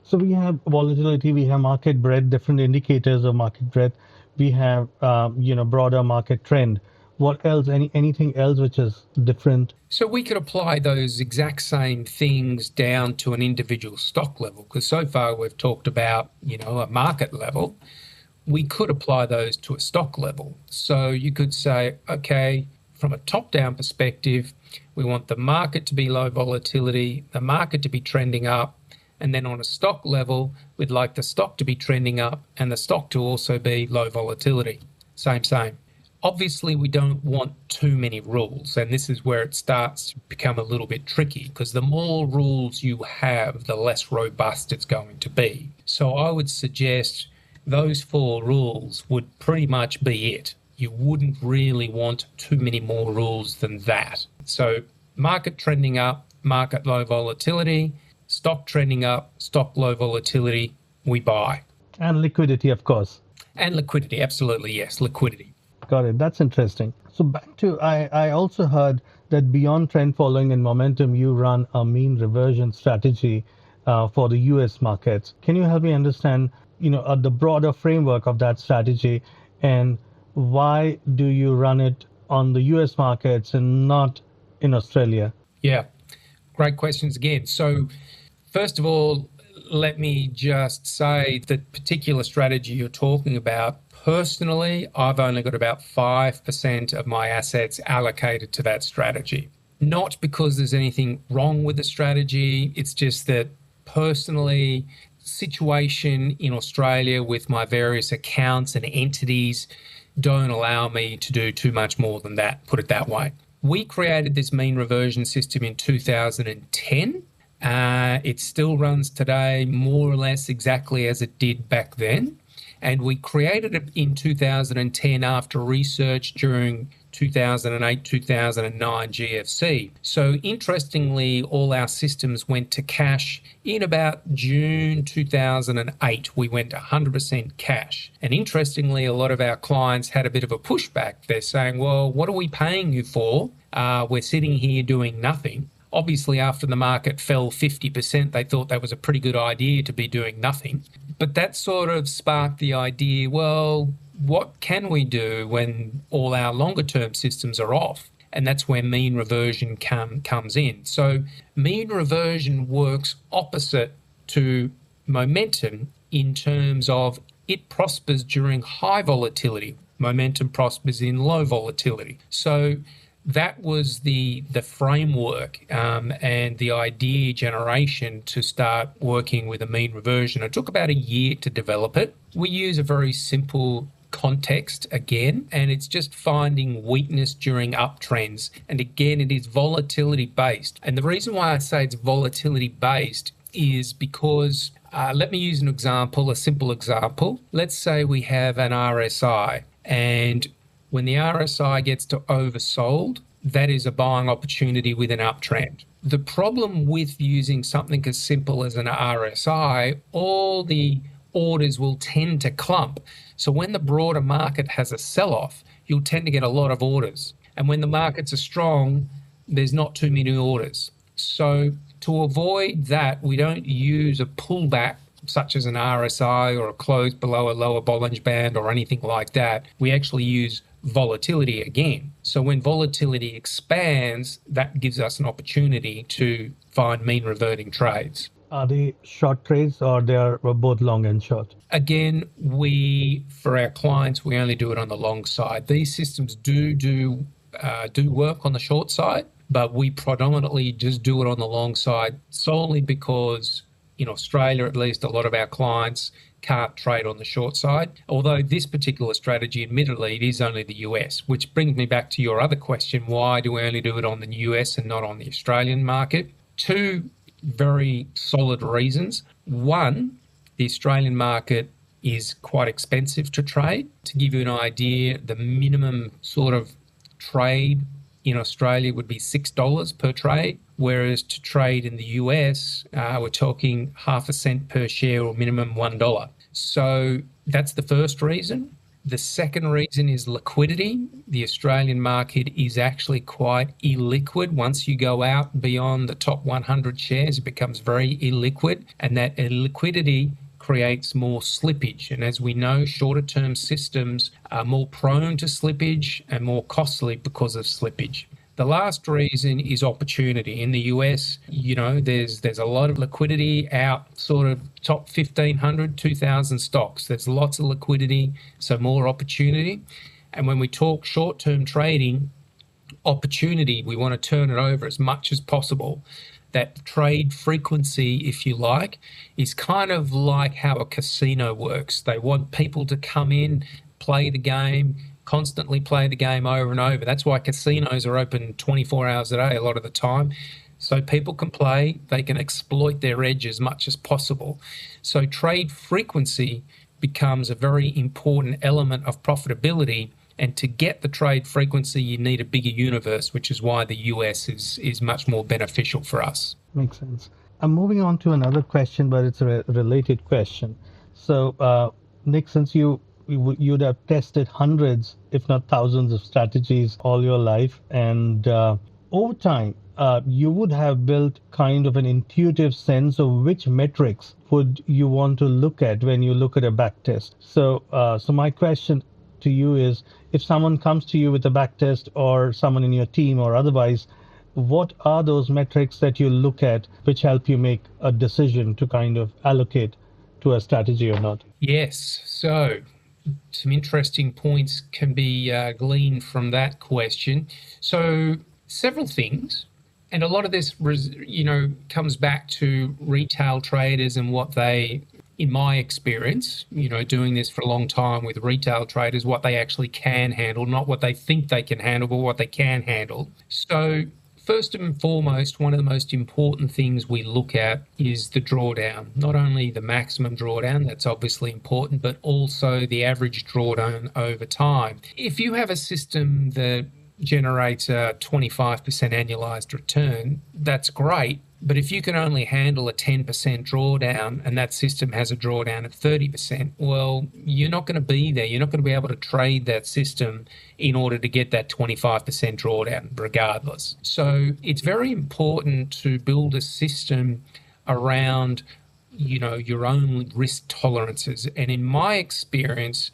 So we have volatility, we have market breadth, different indicators of market breadth. We have, broader market trend. What else? Anything else which is different? So we could apply those exact same things down to an individual stock level, because so far we've talked about, a market level. We could apply those to a stock level. So you could say, okay, from a top-down perspective, we want the market to be low volatility, the market to be trending up, and then on a stock level, we'd like the stock to be trending up and the stock to also be low volatility. Same. Obviously, we don't want too many rules, and this is where it starts to become a little bit tricky, because the more rules you have, the less robust it's going to be. So I would suggest those 4 rules would pretty much be it. You wouldn't really want too many more rules than that. So market trending up, market low volatility, stock trending up, stock low volatility, we buy. And liquidity, of course. And liquidity, absolutely, yes, liquidity. Got it. That's interesting. So back to, I also heard that beyond trend following and momentum, you run a mean reversion strategy for the US markets. Can you help me understand, the broader framework of that strategy, and why do you run it on the US markets and not in Australia? Yeah, great questions again. So first of all, let me just say the particular strategy you're talking about, personally, I've only got about 5% of my assets allocated to that strategy. Not because there's anything wrong with the strategy, it's just that personally, situation in Australia with my various accounts and entities don't allow me to do too much more than that, put it that way. We created this mean reversion system in 2010. It still runs today more or less exactly as it did back then. And we created it in 2010 after research during 2008-2009 GFC. So interestingly, all our systems went to cash in about June 2008. We went 100% cash. And interestingly, a lot of our clients had a bit of a pushback. They're saying, well, what are we paying you for? We're sitting here doing nothing. Obviously, after the market fell 50%, they thought that was a pretty good idea to be doing nothing. But that sort of sparked the idea, well, what can we do when all our longer term systems are off? And that's where mean reversion comes in. So mean reversion works opposite to momentum in terms of it prospers during high volatility. momentum prospers in low volatility. So that was the framework and the idea generation to start working with a mean reversion. It took about a year to develop it. We use a very simple context again, and it's just finding weakness during uptrends. And again, it is volatility based. And the reason why I say it's volatility based is because let me use an example, a simple example. Let's say we have an RSI, and when the RSI gets to oversold, that is a buying opportunity with an uptrend. The problem with using something as simple as an RSI, all the orders will tend to clump. So when the broader market has a sell-off, you'll tend to get a lot of orders. And when the markets are strong, there's not too many orders. So to avoid that, we don't use a pullback such as an RSI or a close below a lower Bollinger Band or anything like that. We actually use volatility again. So when volatility expands, that gives us an opportunity to find mean reverting trades. Are they short trades or they are both long and short? Again, for our clients, we only do it on the long side. These systems do work on the short side, but we predominantly just do it on the long side solely because in Australia, at least, a lot of our clients can't trade on the short side. Although this particular strategy, admittedly, it is only the US, which brings me back to your other question, why do we only do it on the US and not on the Australian market? Two very solid reasons. One, the Australian market is quite expensive to trade. To give you an idea, the minimum sort of trade in Australia would be $6 per trade, whereas to trade in the US, we're talking half a cent per share or minimum $1. So that's the first reason. The second reason is liquidity. The Australian market is actually quite illiquid. Once you go out beyond the top 100 shares, it becomes very illiquid, and that illiquidity creates more slippage. And as we know, shorter term systems are more prone to slippage and more costly because of slippage. The last reason is opportunity. In the US, there's a lot of liquidity out, sort of top 1,500, 2,000 stocks. There's lots of liquidity, so more opportunity. And when we talk short-term trading, opportunity, we want to turn it over as much as possible. That trade frequency, if you like, is kind of like how a casino works. They want people to come in, play the game, constantly play the game over and over. That's why casinos are open 24 hours a day a lot of the time. So people can play, they can exploit their edge as much as possible. So trade frequency becomes a very important element of profitability. And to get the trade frequency, you need a bigger universe, which is why the US is much more beneficial for us. Makes sense. I'm moving on to another question, but it's a related question. So, Nick, since you'd have tested hundreds, if not thousands of strategies all your life, and over time, you would have built kind of an intuitive sense of which metrics would you want to look at when you look at a back test. So my question to you is, if someone comes to you with a back test or someone in your team or otherwise, what are those metrics that you look at which help you make a decision to kind of allocate to a strategy or not? Yes. So some interesting points can be gleaned from that question. So several things. And a lot of this, comes back to retail traders and what they, in my experience, doing this for a long time with retail traders, what they actually can handle, not what they think they can handle, but what they can handle. So first and foremost, one of the most important things we look at is the drawdown. Not only the maximum drawdown, that's obviously important, but also the average drawdown over time. If you have a system that generates a 25% annualized return, that's great. But if you can only handle a 10% drawdown and that system has a drawdown of 30%, well, you're not going to be there. You're not going to be able to trade that system in order to get that 25% drawdown regardless. So it's very important to build a system around, your own risk tolerances. And in my experience,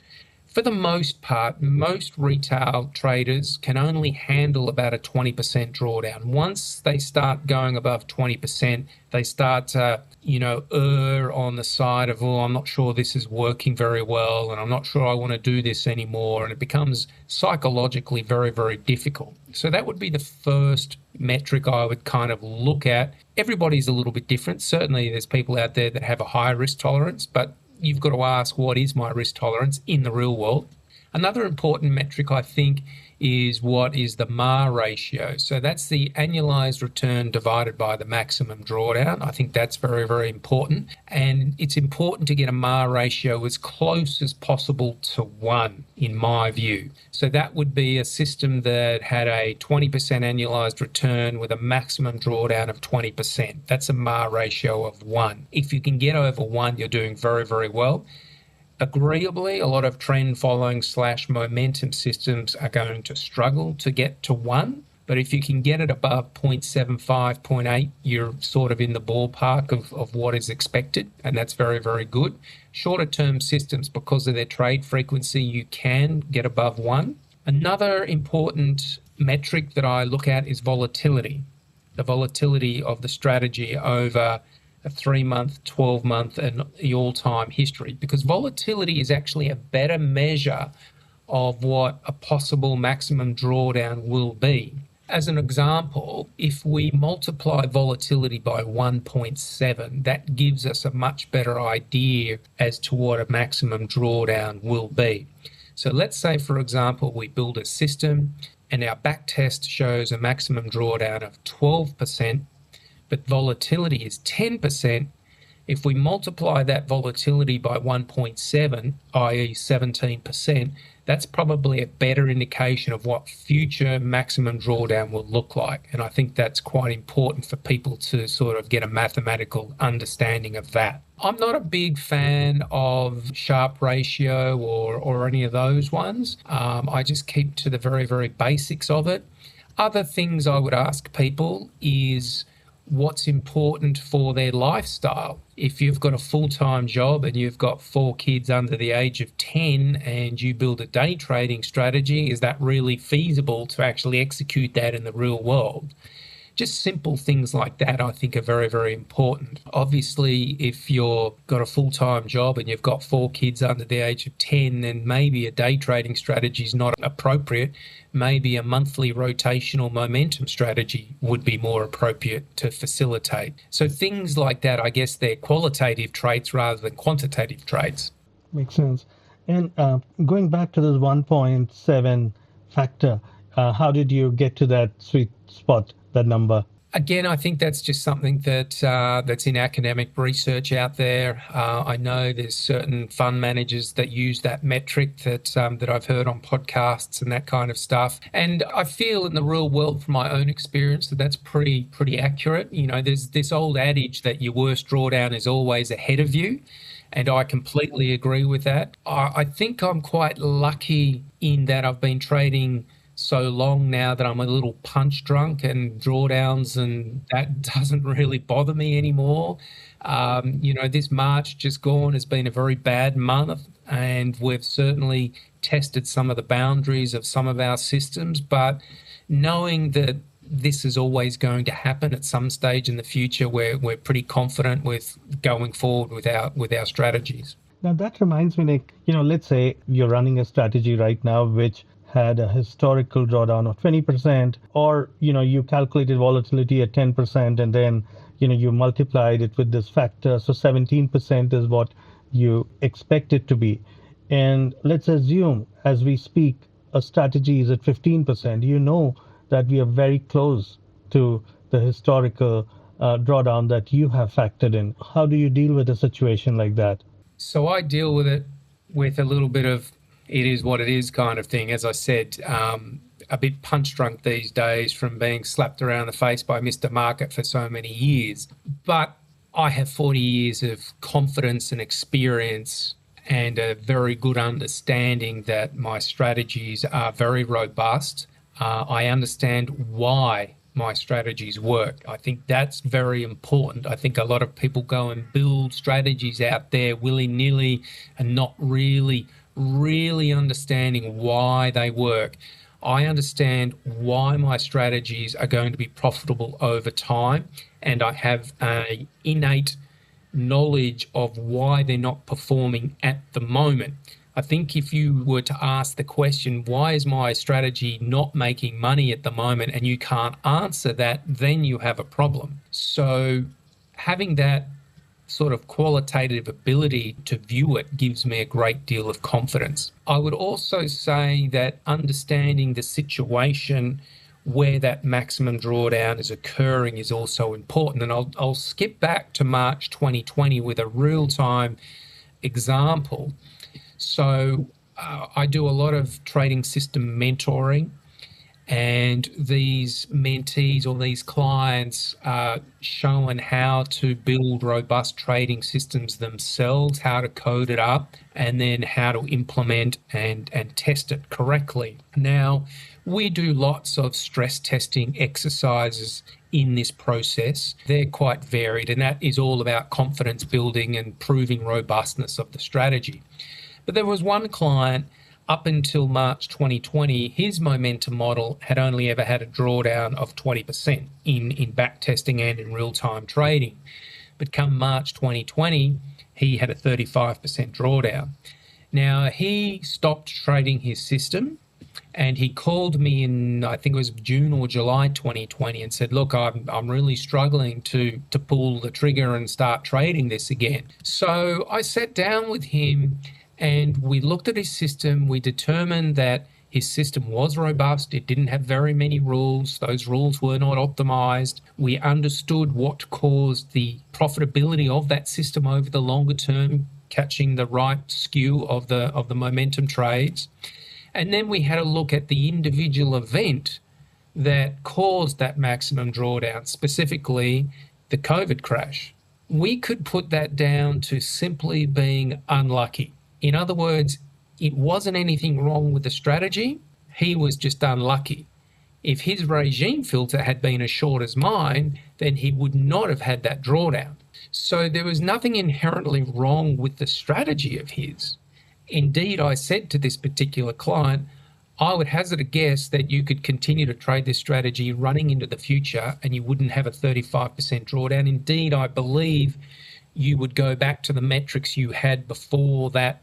For the most part, most retail traders can only handle about a 20% drawdown. Once they start going above 20%, they start to, err on the side of, oh, I'm not sure this is working very well, and I'm not sure I want to do this anymore. And it becomes psychologically very, very difficult. So that would be the first metric I would kind of look at. Everybody's a little bit different. Certainly there's people out there that have a higher risk tolerance, but you've got to ask, what is my risk tolerance in the real world? Another important metric, I think, is what is the MAR ratio. So that's the annualized return divided by the maximum drawdown. I think that's very, very important. And it's important to get a MAR ratio as close as possible to 1, in my view. So that would be a system that had a 20% annualized return with a maximum drawdown of 20%. That's a MAR ratio of 1. If you can get over 1, you're doing very, very well. Agreeably, a lot of trend following / momentum systems are going to struggle to get to 1. But if you can get it above 0.75, 0.8, you're sort of in the ballpark of what is expected. And that's very, very good. Shorter term systems, because of their trade frequency, you can get above 1. Another important metric that I look at is volatility. The volatility of the strategy over a 3-month, 12-month, and the all-time history, because volatility is actually a better measure of what a possible maximum drawdown will be. As an example, if we multiply volatility by 1.7, that gives us a much better idea as to what a maximum drawdown will be. So let's say, for example, we build a system and our back test shows a maximum drawdown of 12%, but volatility is 10%. If we multiply that volatility by 1.7, i.e. 17%, that's probably a better indication of what future maximum drawdown will look like. And I think that's quite important for people to sort of get a mathematical understanding of that. I'm not a big fan of Sharpe ratio or any of those ones. I just keep to the very, very basics of it. Other things I would ask people is what's important for their lifestyle. If you've got a full-time job and you've got 4 kids under the age of 10 and you build a day trading strategy, is that really feasible to actually execute that in the real world? Just simple things like that I think are very, very important. Obviously, if you've got a full-time job and you've got 4 kids under the age of 10, then maybe a day trading strategy is not appropriate. Maybe a monthly rotational momentum strategy would be more appropriate to facilitate. So things like that, I guess they're qualitative traits rather than quantitative traits. Makes sense. And going back to this 1.7 factor, how did you get to that sweet spot, that number? Again, I think that's just something that's in academic research out there. I know there's certain fund managers that use that metric that I've heard on podcasts and that kind of stuff. And I feel in the real world, from my own experience, that that's pretty accurate. There's this old adage that your worst drawdown is always ahead of you. And I completely agree with that. I think I'm quite lucky in that I've been trading so long now that I'm a little punch drunk and drawdowns, and that doesn't really bother me anymore. This March just gone has been a very bad month, and we've certainly tested some of the boundaries of some of our systems, but knowing that this is always going to happen at some stage in the future, we're pretty confident with going forward with our strategies. Now that reminds me, Nick, let's say you're running a strategy right now which had a historical drawdown of 20%, or you calculated volatility at 10%, and then you multiplied it with this factor, so 17% is what you expect it to be. And let's assume as we speak a strategy is at 15%. That we are very close to the historical drawdown that you have factored in. How do you deal with a situation like that? So I deal with it with a little bit of it is what it is kind of thing. As I said, a bit punch drunk these days from being slapped around the face by Mr. Market for so many years. But I have 40 years of confidence and experience and a very good understanding that my strategies are very robust. I understand why my strategies work. I think that's very important. I think a lot of people go and build strategies out there willy-nilly and not really really understanding why they work. I understand why my strategies are going to be profitable over time, and I have an innate knowledge of why they're not performing at the moment. I think if you were to ask the question, why is my strategy not making money at the moment, and you can't answer that, then you have a problem. So having that sort of qualitative ability to view it gives me a great deal of confidence. I would also say that understanding the situation where that maximum drawdown is occurring is also important. And I'll skip back to March 2020 with a real-time example. So I do a lot of trading system mentoring, and these mentees or these clients are shown how to build robust trading systems themselves, how to code it up, and then how to implement and test it correctly. Now, we do lots of stress testing exercises in this process. They're quite varied, and that is all about confidence building and proving robustness of the strategy. But there was one client up until March 2020, his momentum model had only ever had a drawdown of 20% in back testing and in real-time trading. But come March 2020, he had a 35% drawdown. Now, he stopped trading his system, and he called me in, I think it was June or July 2020, and said, look, I'm really struggling to pull the trigger and start trading this again. So I sat down with him, and we looked at his system. We determined that his system was robust. It didn't have very many rules. Those rules were not optimized. We understood what caused the profitability of that system over the longer term, catching the right skew of the momentum trades. And then we had a look at the individual event that caused that maximum drawdown, specifically the COVID crash. We could put that down to simply being unlucky. In other words, it wasn't anything wrong with the strategy. He was just unlucky. If his regime filter had been as short as mine, then he would not have had that drawdown. So there was nothing inherently wrong with the strategy of his. Indeed, I said to this particular client, I would hazard a guess that you could continue to trade this strategy running into the future and you wouldn't have a 35% drawdown. Indeed, I believe you would go back to the metrics you had before that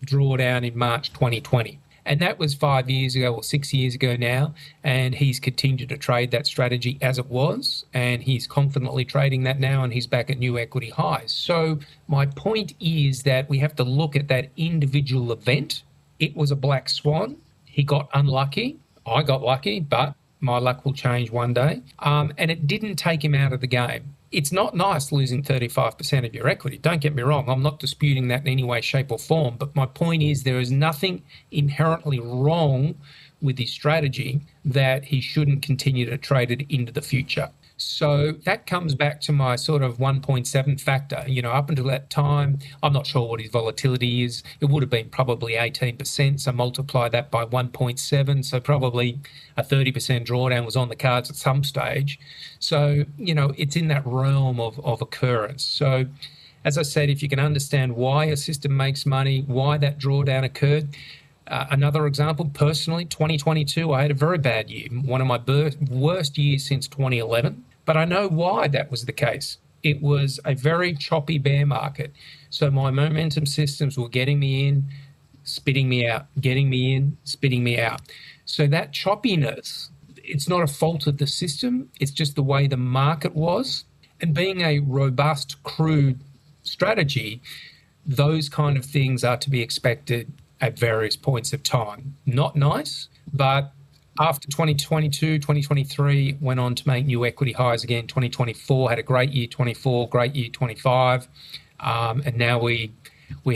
drawdown in March 2020. And that was 5 years ago or 6 years ago now. And he's continued to trade that strategy as it was. And he's confidently trading that now, and he's back at new equity highs. So my point is that we have to look at that individual event. It was a black swan. He got unlucky. I got lucky, but my luck will change one day. And it didn't take him out of the game. It's not nice losing 35% of your equity. Don't get me wrong. I'm not disputing that in any way, shape or form. But my point is there is nothing inherently wrong with his strategy that he shouldn't continue to trade it into the future. So that comes back to my sort of 1.7 factor. Up until that time, I'm not sure what his volatility is. It would have been probably 18%. So multiply that by 1.7. So probably a 30% drawdown was on the cards at some stage. So, it's in that realm of occurrence. So as I said, if you can understand why a system makes money, why that drawdown occurred. Another example, personally, 2022, I had a very bad year, one of my worst years since 2011, but I know why that was the case. It was a very choppy bear market. So my momentum systems were getting me in, spitting me out, getting me in, spitting me out. So that choppiness, it's not a fault of the system, it's just the way the market was. And being a robust, crude strategy, those kind of things are to be expected at various points of time. Not nice, but after 2022, 2023 went on to make new equity highs again. 2024 had a great year, 24, great year, 25. And now we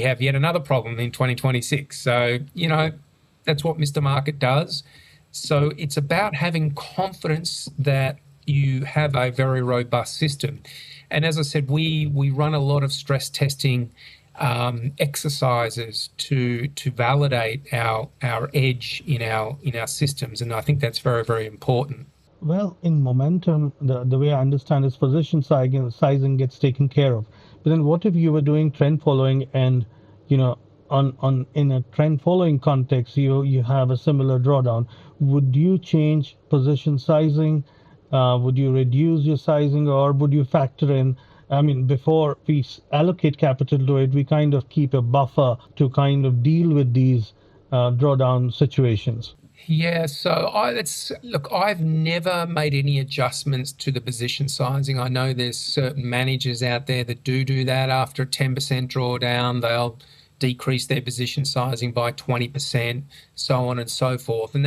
have yet another problem in 2026. So, that's what Mr. Market does. So it's about having confidence that you have a very robust system. And as I said, we run a lot of stress testing exercises to validate our edge in our systems, and I think that's very, very important. Well, in momentum, the way I understand is position sizing gets taken care of. But then what if you were doing trend following and on in a trend following context, you have a similar drawdown. Would you change position sizing? Would you reduce your sizing, or would you factor in? I mean, before we allocate capital to it, we kind of keep a buffer to kind of deal with these drawdown situations. Yeah, so look, I've never made any adjustments to the position sizing. I know there's certain managers out there that do that. After a 10% drawdown, they'll decrease their position sizing by 20%, so on and so forth. And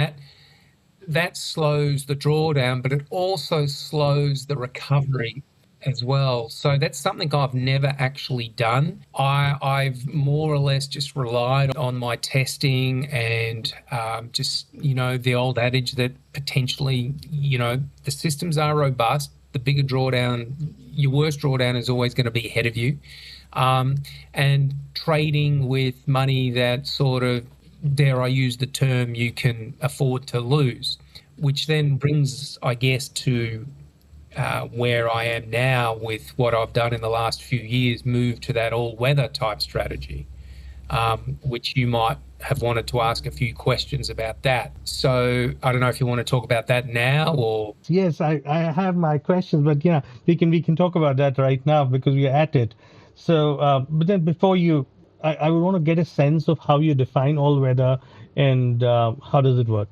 that slows the drawdown, but it also slows the recovery as well. So that's something I've never actually done. I've more or less just relied on my testing and just, the old adage that potentially, the systems are robust. The bigger drawdown, your worst drawdown is always going to be ahead of you. And trading with money that sort of, dare I use the term, you can afford to lose, which then brings, I guess, to where I am now with what I've done in the last few years, move to that all-weather type strategy, which you might have wanted to ask a few questions about that. So I don't know if you want to talk about that now or... Yes, I have my questions, but yeah, we can talk about that right now because we are at it. So, but then before I would want to get a sense of how you define all-weather and how does it work?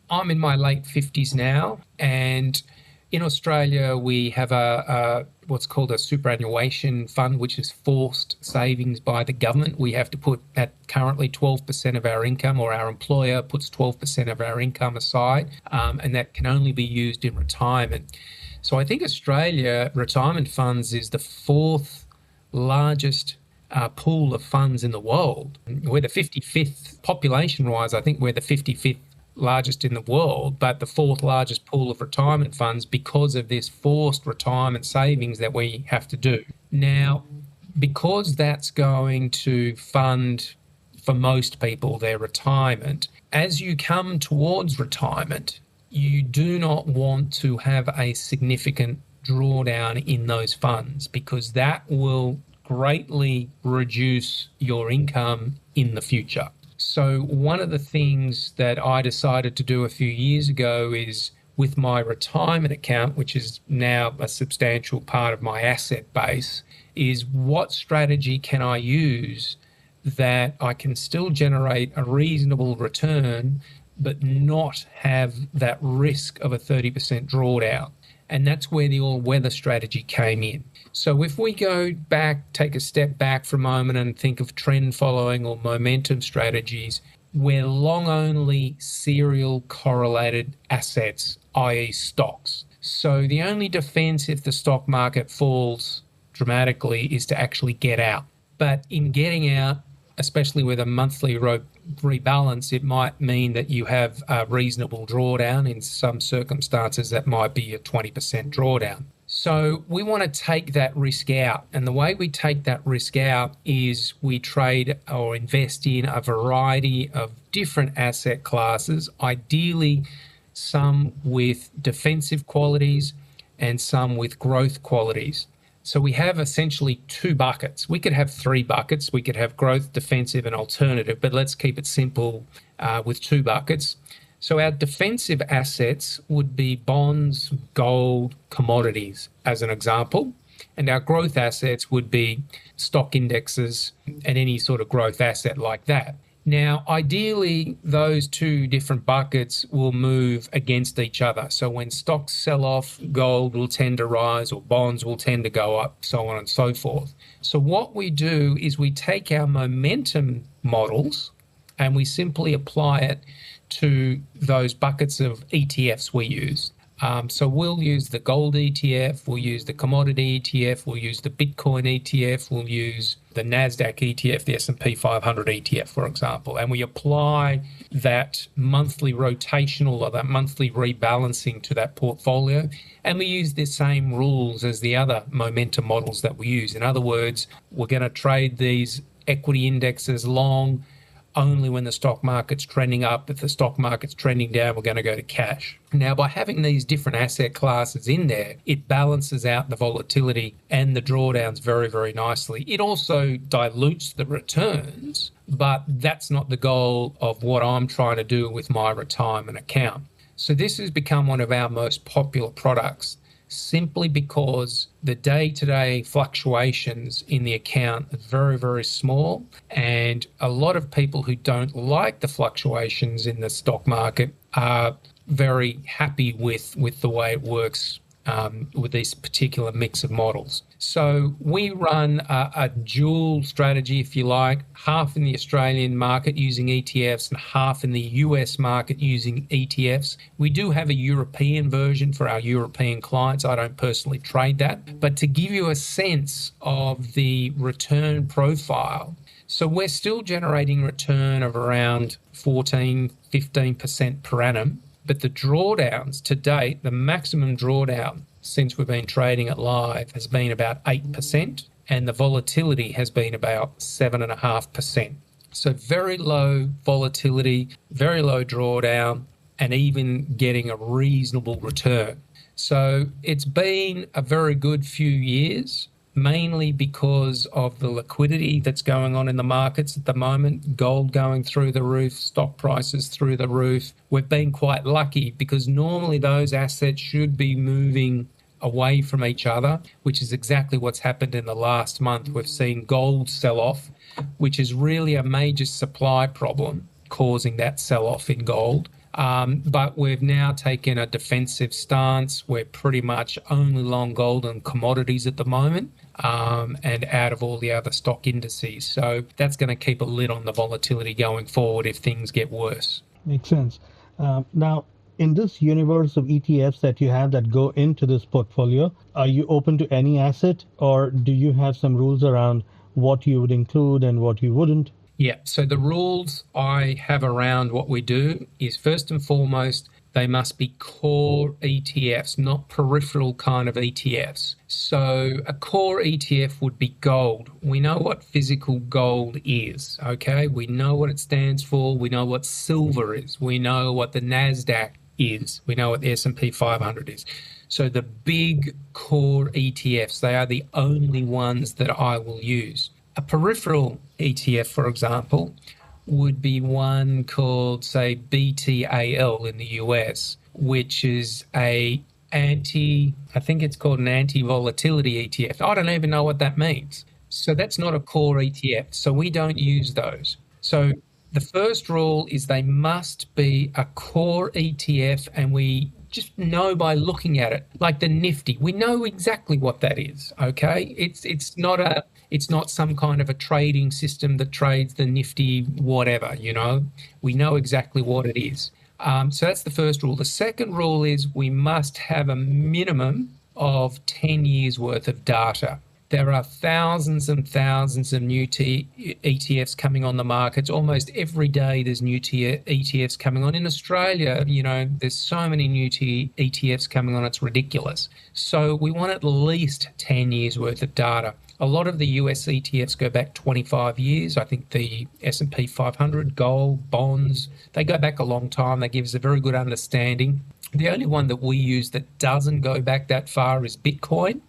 I'm in my late 50s now, and in Australia, we have a what's called a superannuation fund, which is forced savings by the government. We have to put at currently 12% of our income, or our employer puts 12% of our income aside, and that can only be used in retirement. So I think Australia retirement funds is the fourth largest pool of funds in the world. We're the 55th population-wise. I think we're the 55th largest in the world, but the fourth largest pool of retirement funds because of this forced retirement savings that we have to do. Now, because that's going to fund, for most people, their retirement, as you come towards retirement, you do not want to have a significant drawdown in those funds because that will greatly reduce your income in the future. So one of the things that I decided to do a few years ago is with my retirement account, which is now a substantial part of my asset base, is what strategy can I use that I can still generate a reasonable return but not have that risk of a 30% drawdown. And that's where the all-weather strategy came in. So if we go back, take a step back for a moment and think of trend following or momentum strategies, we're long only serial correlated assets, i.e. stocks. So the only defense if the stock market falls dramatically is to actually get out. But in getting out, especially with a monthly rebalance, it might mean that you have a reasonable drawdown. In some circumstances, that might be a 20% drawdown. So we want to take that risk out. And the way we take that risk out is we trade or invest in a variety of different asset classes, ideally some with defensive qualities and some with growth qualities. So we have essentially two buckets. We could have three buckets. We could have growth, defensive, and alternative, but let's keep it simple with two buckets. So our defensive assets would be bonds, gold, commodities, as an example. And our growth assets would be stock indexes and any sort of growth asset like that. Now, ideally, those two different buckets will move against each other. So when stocks sell off, gold will tend to rise or bonds will tend to go up, so on and so forth. So what we do is we take our momentum models and we simply apply it to those buckets of ETFs we use. So we'll use the gold ETF, we'll use the commodity ETF, we'll use the Bitcoin ETF, we'll use the NASDAQ ETF, the S&P 500 ETF, for example. And we apply that monthly rotational or that monthly rebalancing to that portfolio. And we use the same rules as the other momentum models that we use. In other words, we're going to trade these equity indexes long only when the stock market's trending up. If the stock market's trending down, we're going to go to cash. Now, by having these different asset classes in there, it balances out the volatility and the drawdowns very, very nicely. It also dilutes the returns, but that's not the goal of what I'm trying to do with my retirement account. So this has become one of our most popular products, simply because the day-to-day fluctuations in the account are very, very small, and a lot of people who don't like the fluctuations in the stock market are very happy with the way it works with this particular mix of models. So we run a dual strategy, if you like, half in the Australian market using ETFs and half in the US market using ETFs. We do have a European version for our European clients. I don't personally trade that. But to give you a sense of the return profile, so we're still generating return of around 14, 15% per annum. But the drawdowns to date, the maximum drawdown since we've been trading it live has been about 8%, and the volatility has been about 7.5%. So very low volatility, very low drawdown, and even getting a reasonable return. So it's been a very good few years, mainly because of the liquidity that's going on in the markets at the moment, gold going through the roof, stock prices through the roof. We've been quite lucky because normally those assets should be moving away from each other, which is exactly what's happened in the last month. We've seen gold sell off, which is really a major supply problem causing that sell-off in gold. But we've now taken a defensive stance. We're pretty much only long gold and commodities at the moment, and out of all the other stock indices. So that's going to keep a lid on the volatility going forward if things get worse. Makes sense. Now, in this universe of ETFs that you have that go into this portfolio, are you open to any asset, or do you have some rules around what you would include and what you wouldn't? Yeah, so the rules I have around what we do is, first and foremost, they must be core ETFs, not peripheral kind of ETFs. So a core ETF would be gold. We know what physical gold is, okay? We know what it stands for. We know what silver is. We know what the NASDAQ is. We know what the S&P 500 is. So the big core ETFs, they are the only ones that I will use. A peripheral ETF, for example, would be one called, say, BTAL in the US, which is I think it's called an anti-volatility ETF. I don't even know what that means. So that's not a core ETF. So we don't use those. So the first rule is they must be a core ETF, and we just know by looking at it, like the Nifty. We know exactly what that is, okay? It's not some kind of a trading system that trades the Nifty whatever, you know. We know exactly what it is. So that's the first rule. The second rule is we must have a minimum of 10 years worth of data. There are thousands and thousands of new ETFs coming on the markets. Almost every day there's new ETFs coming on. In Australia, you know, there's so many new ETFs coming on, it's ridiculous. So we want at least 10 years worth of data. A lot of the US ETFs go back 25 years. I think the S&P 500, gold, bonds, they go back a long time. They give us a very good understanding. The only one that we use that doesn't go back that far is Bitcoin.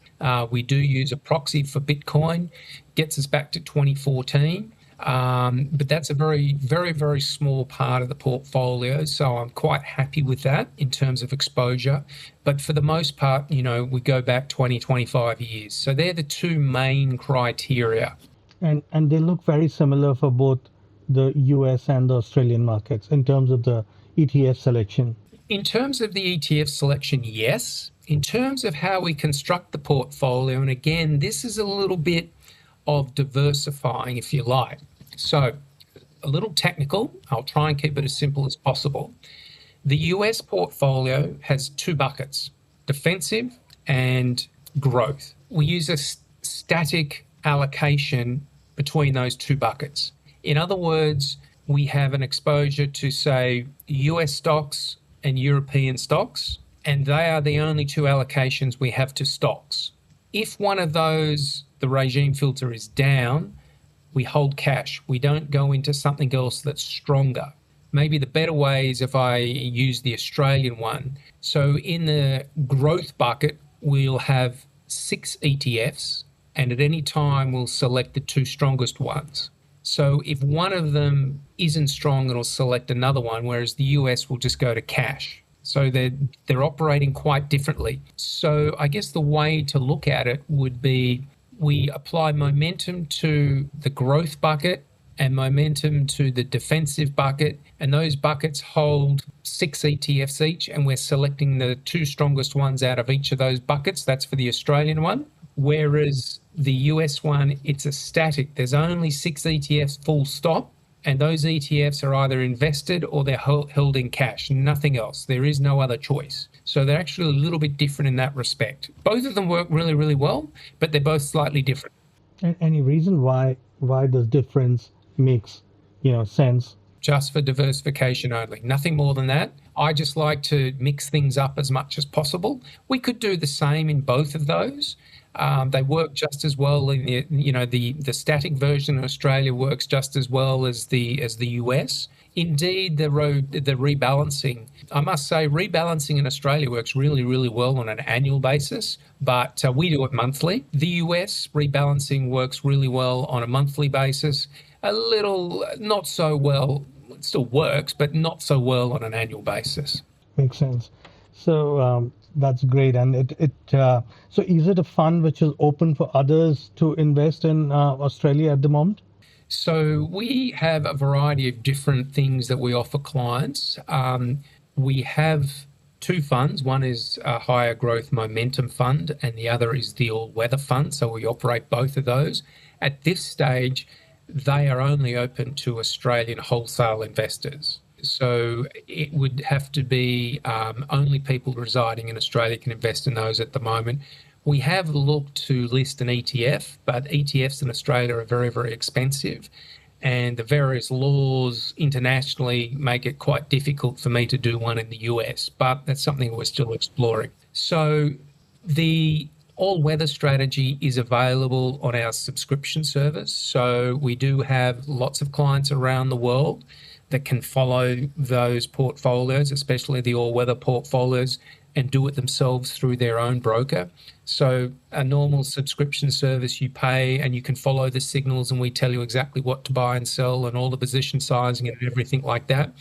We do use a proxy for Bitcoin, gets us back to 2014. But that's a very, very, very small part of the portfolio. So I'm quite happy with that in terms of exposure. But for the most part, you know, we go back 20, 25 years. So they're the two main criteria. And they look very similar for both the US and the Australian markets in terms of the ETF selection. In terms of the ETF selection, yes. In terms of how we construct the portfolio, and again, this is a little bit of diversifying, if you like. So a little technical, I'll try and keep it as simple as possible. The US portfolio has two buckets, defensive and growth. We use a static allocation between those two buckets. In other words, we have an exposure to, say, US stocks and European stocks, and they are the only two allocations we have to stocks. If one of those, the regime filter is down, we hold cash. We don't go into something else that's stronger. Maybe the better way is if I use the Australian one. So in the growth bucket, we'll have 6 ETFs, and at any time we'll select the 2 strongest ones. So if one of them isn't strong, it'll select another one, whereas the US will just go to cash. So they're operating quite differently. So I guess the way to look at it would be we apply momentum to the growth bucket and momentum to the defensive bucket, and those buckets hold 6 ETFs each, and we're selecting the 2 strongest ones out of each of those buckets. That's for the Australian one. Whereas the US one, it's a static. There's only 6 ETFs full stop, and those ETFs are either invested or they're held in cash, nothing else. There is no other choice. So they're actually a little bit different in that respect. Both of them work really, really well, but they're both slightly different. And any reason why this difference makes sense? Just for diversification only, nothing more than that. I just like to mix things up as much as possible. We could do the same in both of those. They work just as well in the static version in Australia works just as well as the US. Indeed, the rebalancing, I must say, rebalancing in Australia works really, really well on an annual basis, but we do it monthly. The US rebalancing works really well on a monthly basis. A little not so well, it still works, but not so well on an annual basis. Makes sense. So that's great. And so is it a fund which is open for others to invest in Australia at the moment? So we have a variety of different things that we offer clients. We have 2 funds. One is a higher growth momentum fund, and the other is the all-weather fund. So we operate both of those. At this stage, they are only open to Australian wholesale investors. So it would have to be only people residing in Australia can invest in those at the moment. We have looked to list an ETF, but ETFs in Australia are very, very expensive. And the various laws internationally make it quite difficult for me to do one in the US, but that's something we're still exploring. So the all-weather strategy is available on our subscription service. So we do have lots of clients around the world that can follow those portfolios, especially the all-weather portfolios, and do it themselves through their own broker. So a normal subscription service, you pay and you can follow the signals, and we tell you exactly what to buy and sell and all the position sizing and everything like that.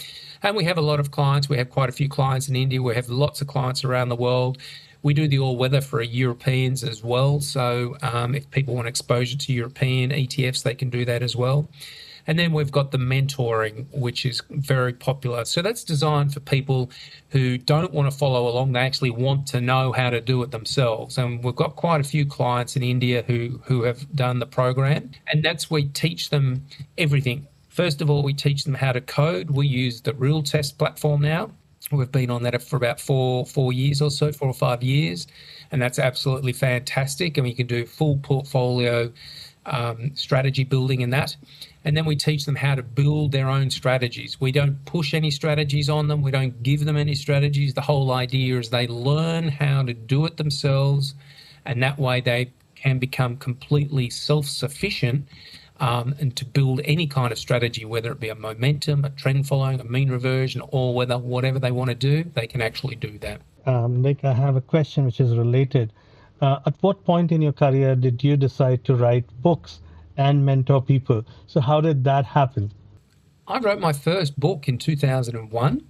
And we have a lot of clients. We have quite a few clients in India. We have lots of clients around the world. We do the all-weather for Europeans as well. So if people want exposure to European ETFs, they can do that as well. And then we've got the mentoring, which is very popular. So that's designed for people who don't want to follow along. They actually want to know how to do it themselves. And we've got quite a few clients in India who have done the program. And that's where we teach them everything. First of all, we teach them how to code. We use the Real Test platform now. We've been on that for about 4 years or so, 4 or 5 years. And that's absolutely fantastic. And we can do full portfolio strategy building in that. And then we teach them how to build their own strategies. We don't push any strategies on them. We don't give them any strategies. The whole idea is they learn how to do it themselves, and that way they can become completely self-sufficient and to build any kind of strategy, whether it be a momentum, a trend following, a mean reversion, or whatever they want to do, they can actually do that. Nick, I have a question which is related. At what point in your career did you decide to write books and mentor people? So how did that happen? I wrote my first book in 2001.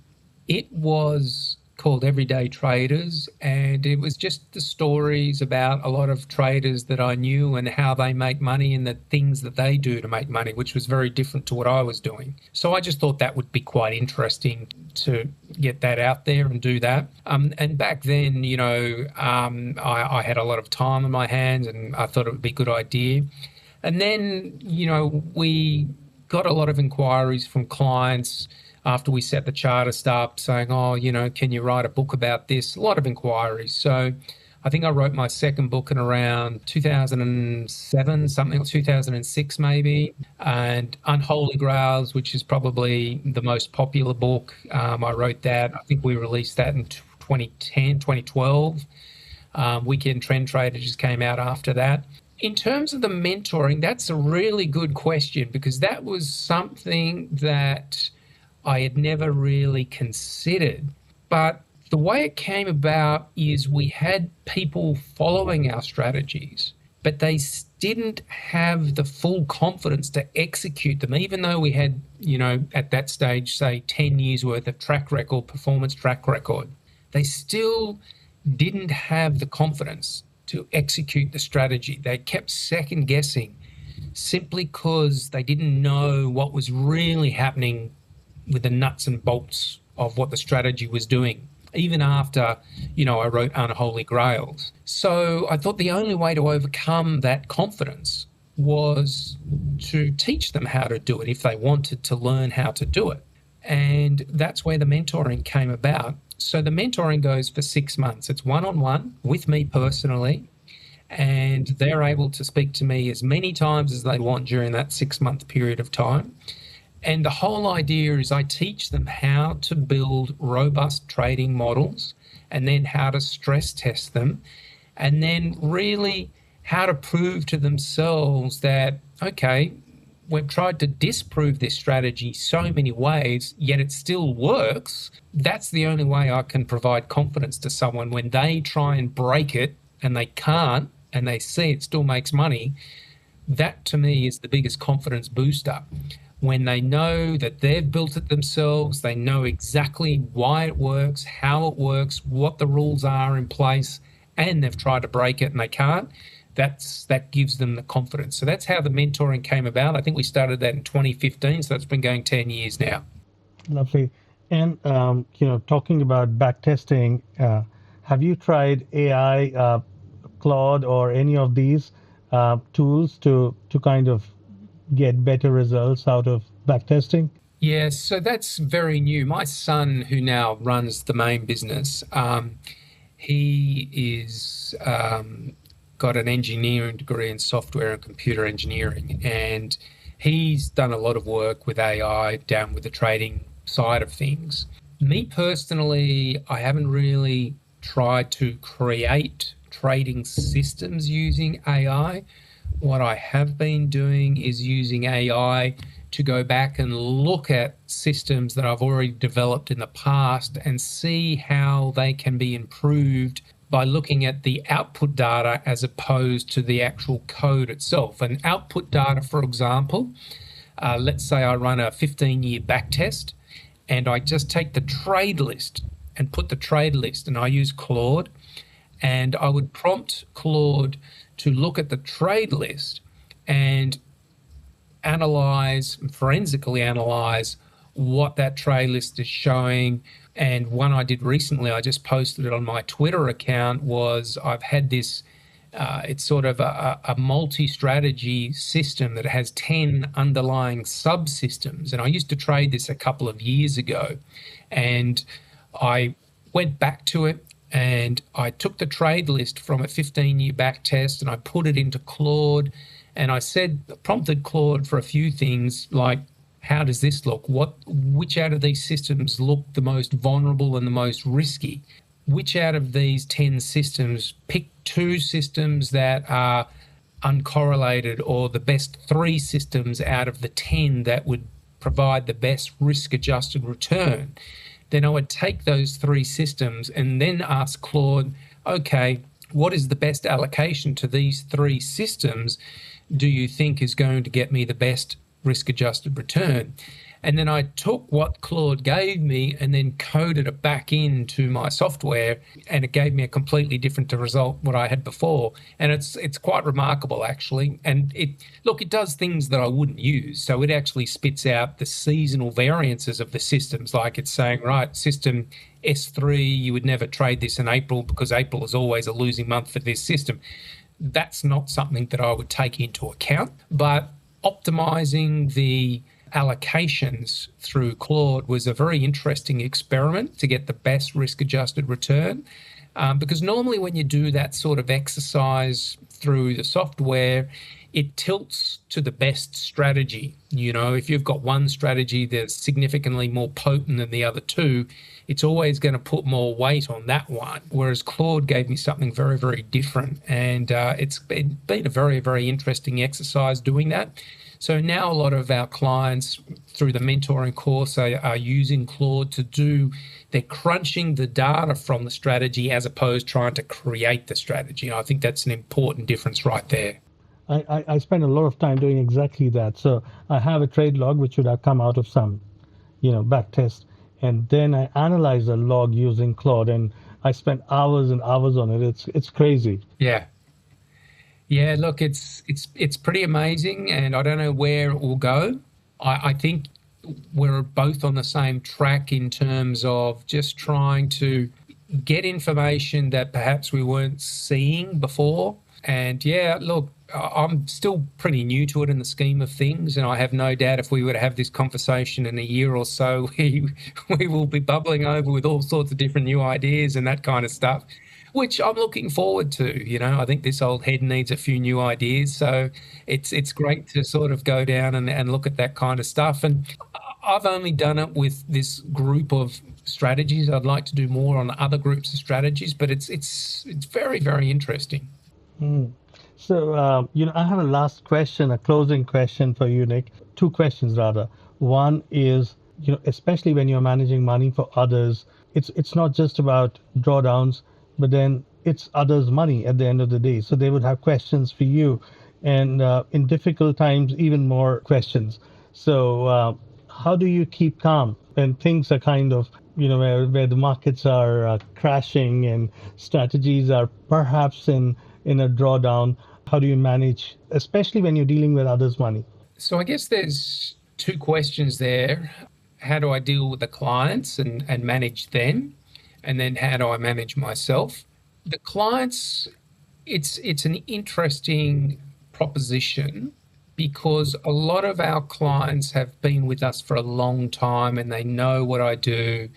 It was called Everyday Traders, and it was just the stories about a lot of traders that I knew and how they make money and the things that they do to make money, which was very different to what I was doing. So I just thought that would be quite interesting to get that out there and do that. And back then, I had a lot of time on my hands, and I thought it would be a good idea. And then, we got a lot of inquiries from clients after we set the Chartist up saying, can you write a book about this? A lot of inquiries. So I think I wrote my second book in around 2007, something, or 2006 maybe, and Unholy Grails, which is probably the most popular book. I wrote that. I think we released that in 2010, 2012. Weekend Trend Trader just came out after that. In terms of the mentoring, that's a really good question, because that was something that I had never really considered. But the way it came about is we had people following our strategies, but they didn't have the full confidence to execute them, even though we had, at that stage, say 10 years worth of track record, performance track record. They still didn't have the confidence to execute the strategy. They kept second guessing simply because they didn't know what was really happening with the nuts and bolts of what the strategy was doing, even after, I wrote Unholy Grails. So I thought the only way to overcome that confidence was to teach them how to do it if they wanted to learn how to do it. And that's where the mentoring came about. So the mentoring goes for 6 months. It's one-on-one with me personally, and they're able to speak to me as many times as they want during that 6-month period of time. And the whole idea is I teach them how to build robust trading models, and then how to stress test them, and then really how to prove to themselves that, okay, we've tried to disprove this strategy so many ways, yet it still works. That's the only way I can provide confidence to someone when they try and break it and they can't, and they see it still makes money. That to me is the biggest confidence booster. When they know that they've built it themselves, they know exactly why it works, how it works, what the rules are in place, and they've tried to break it and they can't. That gives them the confidence. So that's how the mentoring came about. I think we started that in 2015, so it's been going 10 years now. Lovely. And, talking about backtesting, have you tried AI, Claude, or any of these tools to kind of get better results out of backtesting? Yes, so that's very new. My son, who now runs the main business, he is got an engineering degree in software and computer engineering, and he's done a lot of work with AI down with the trading side of things. Me personally, I haven't really tried to create trading systems using AI. What I have been doing is using AI to go back and look at systems that I've already developed in the past and see how they can be improved by looking at the output data as opposed to the actual code itself. And output data, for example, let's say I run a 15-year back test and I just take the trade list and put the trade list, and I use Claude, and I would prompt Claude to look at the trade list and forensically analyze what that trade list is showing. And one I did recently, I just posted it on my Twitter account, was I've had this, it's sort of a multi-strategy system that has 10 underlying subsystems. And I used to trade this a couple of years ago, and I went back to it and I took the trade list from a 15-year back test and I put it into Claude, and I prompted Claude for a few things like, how does this look? Which out of these systems look the most vulnerable and the most risky? Which out of these 10 systems, pick 2 systems that are uncorrelated, or the best 3 systems out of the 10 that would provide the best risk-adjusted return. Then I would take those 3 systems and then ask Claude, okay, what is the best allocation to these 3 systems do you think is going to get me the best risk-adjusted return? And then I took what Claude gave me and then coded it back into my software, and it gave me a completely different result what I had before. And it's quite remarkable, actually. And it does things that I wouldn't use. So it actually spits out the seasonal variances of the systems. Like it's saying, right, system S3, you would never trade this in April because April is always a losing month for this system. That's not something that I would take into account. But optimizing the allocations through Claude was a very interesting experiment to get the best risk-adjusted return, because normally when you do that sort of exercise through the software, it tilts to the best strategy. If you've got one strategy that's significantly more potent than the other two, it's always going to put more weight on that one. Whereas Claude gave me something very, very different. And it's been a very, very interesting exercise doing that. So now a lot of our clients through the mentoring course are using Claude to do, they're crunching the data from the strategy as opposed to trying to create the strategy. And I think that's an important difference right there. I spend a lot of time doing exactly that. So I have a trade log which would have come out of some, back test. And then I analyze the log using Claude, and I spend hours and hours on it. It's crazy. Yeah. Yeah, look, it's pretty amazing, and I don't know where it will go. I think we're both on the same track in terms of just trying to get information that perhaps we weren't seeing before. And yeah, look, I'm still pretty new to it in the scheme of things, and I have no doubt if we were to have this conversation in a year or so, we will be bubbling over with all sorts of different new ideas and that kind of stuff, which I'm looking forward to. I think this old head needs a few new ideas, so it's great to sort of go down and look at that kind of stuff. And I've only done it with this group of strategies. I'd like to do more on other groups of strategies, but it's very, very interesting. So, I have a last question, a closing question for you, Nick. Two questions, rather. One is, especially when you're managing money for others, it's not just about drawdowns, but then it's others' money at the end of the day. So they would have questions for you, and in difficult times, even more questions. So how do you keep calm when things are kind of, where the markets are crashing and strategies are perhaps in a drawdown? How do you manage, especially when you're dealing with others' money? So I guess there's two questions there. How do I deal with the clients and manage them? And then how do I manage myself? The clients, it's an interesting proposition because a lot of our clients have been with us for a long time and they know what I do.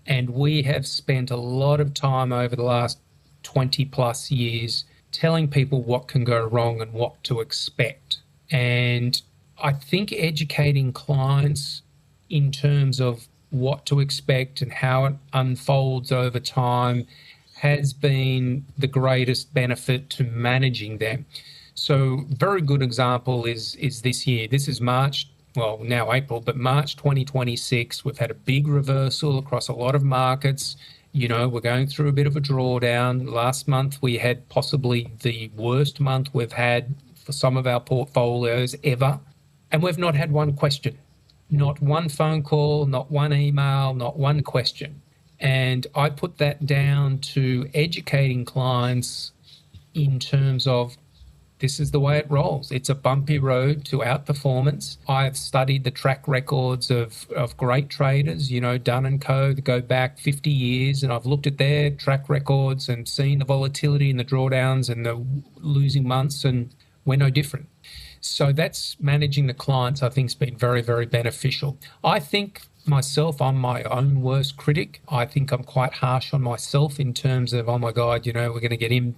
And we have spent a lot of time over the last 20 plus years telling people what can go wrong and what to expect. And I think educating clients in terms of what to expect and how it unfolds over time has been the greatest benefit to managing them. So very good example is this year. This is March, well, now April, but March 2026. We've had a big reversal across a lot of markets. We're going through a bit of a drawdown. Last month, we had possibly the worst month we've had for some of our portfolios ever. And we've not had one question, not one phone call, not one email, not one question. And I put that down to educating clients in terms of this is the way it rolls. It's a bumpy road to outperformance. I've studied the track records of great traders, Dunn & Co. that go back 50 years, and I've looked at their track records and seen the volatility and the drawdowns and the losing months, and we're no different. So that's managing the clients, I think, has been very, very beneficial. I think myself, I'm my own worst critic. I think I'm quite harsh on myself in terms of, oh my God, we're going to get him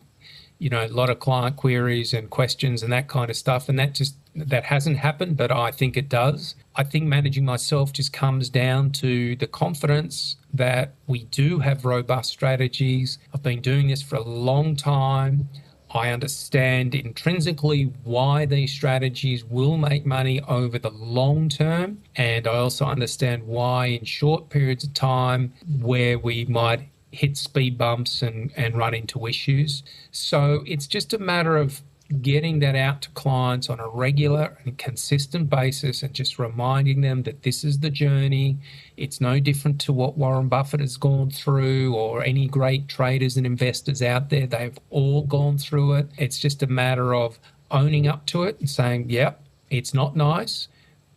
a lot of client queries and questions and that kind of stuff. And that hasn't happened, but I think it does. I think managing myself just comes down to the confidence that we do have robust strategies. I've been doing this for a long time. I understand intrinsically why these strategies will make money over the long term. And I also understand why in short periods of time where we might hit speed bumps and run into issues. So it's just a matter of getting that out to clients on a regular and consistent basis and just reminding them that this is the journey. It's no different to what Warren Buffett has gone through or any great traders and investors out there. They've all gone through it. It's just a matter of owning up to it and saying, yep, it's not nice,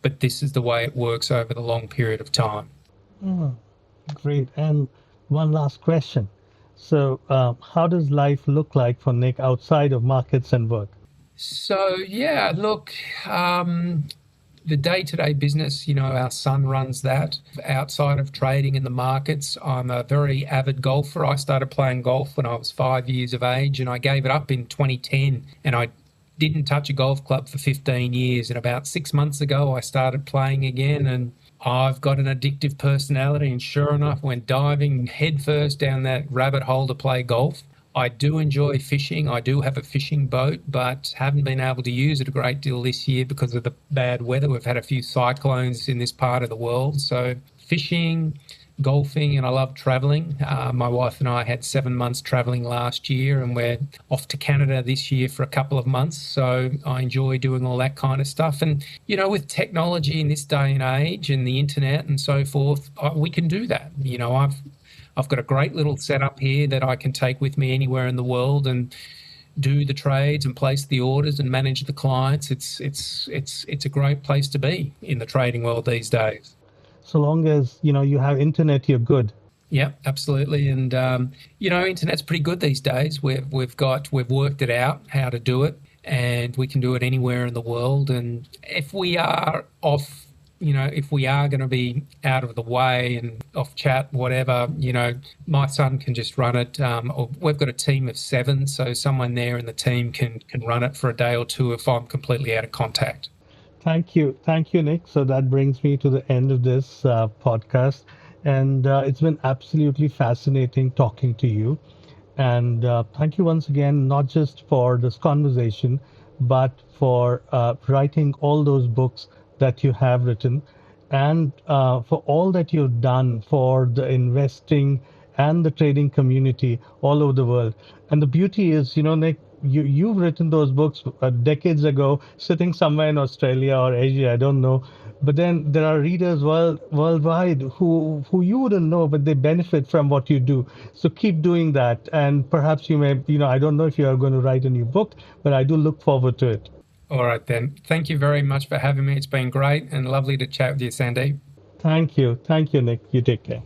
but this is the way it works over the long period of time. Great. And one last question. So how does life look like for Nick outside of markets and work? So, yeah, look, the day-to-day business, our son runs that. Outside of trading in the markets, I'm a very avid golfer. I started playing golf when I was 5 years of age, and I gave it up in 2010. And I didn't touch a golf club for 15 years. And about 6 months ago, I started playing again, and I've got an addictive personality. And sure enough, went diving headfirst down that rabbit hole to play golf. I do enjoy fishing. I do have a fishing boat, but haven't been able to use it a great deal this year because of the bad weather. We've had a few cyclones in this part of the world. So fishing, golfing, and I love traveling. My wife and I had 7 months traveling last year, and we're off to Canada this year for a couple of months. So I enjoy doing all that kind of stuff. And, with technology in this day and age and the internet and so forth, we can do that. I've got a great little setup here that I can take with me anywhere in the world and do the trades and place the orders and manage the clients. It's a great place to be in the trading world these days. So long as you have internet, you're good. Yeah, absolutely. And internet's pretty good these days. We've worked it out how to do it, and we can do it anywhere in the world. And if we are off, if we are going to be out of the way and off chat, whatever, my son can just run it. Or we've got a team of 7, so someone there in the team can run it for a day or two if I'm completely out of contact. Thank you, Nick. So that brings me to the end of this podcast, and it's been absolutely fascinating talking to you. And thank you once again, not just for this conversation, but for writing all those books that you have written, and for all that you've done for the investing and the trading community all over the world. And the beauty is, Nick, you've written those books decades ago, sitting somewhere in Australia or Asia, I don't know. But then there are readers worldwide who you wouldn't know, but they benefit from what you do. So keep doing that. And perhaps you may, I don't know if you are going to write a new book, but I do look forward to it. All right, then. Thank you very much for having me. It's been great and lovely to chat with you, Sandeep. Thank you, Nick. You take care.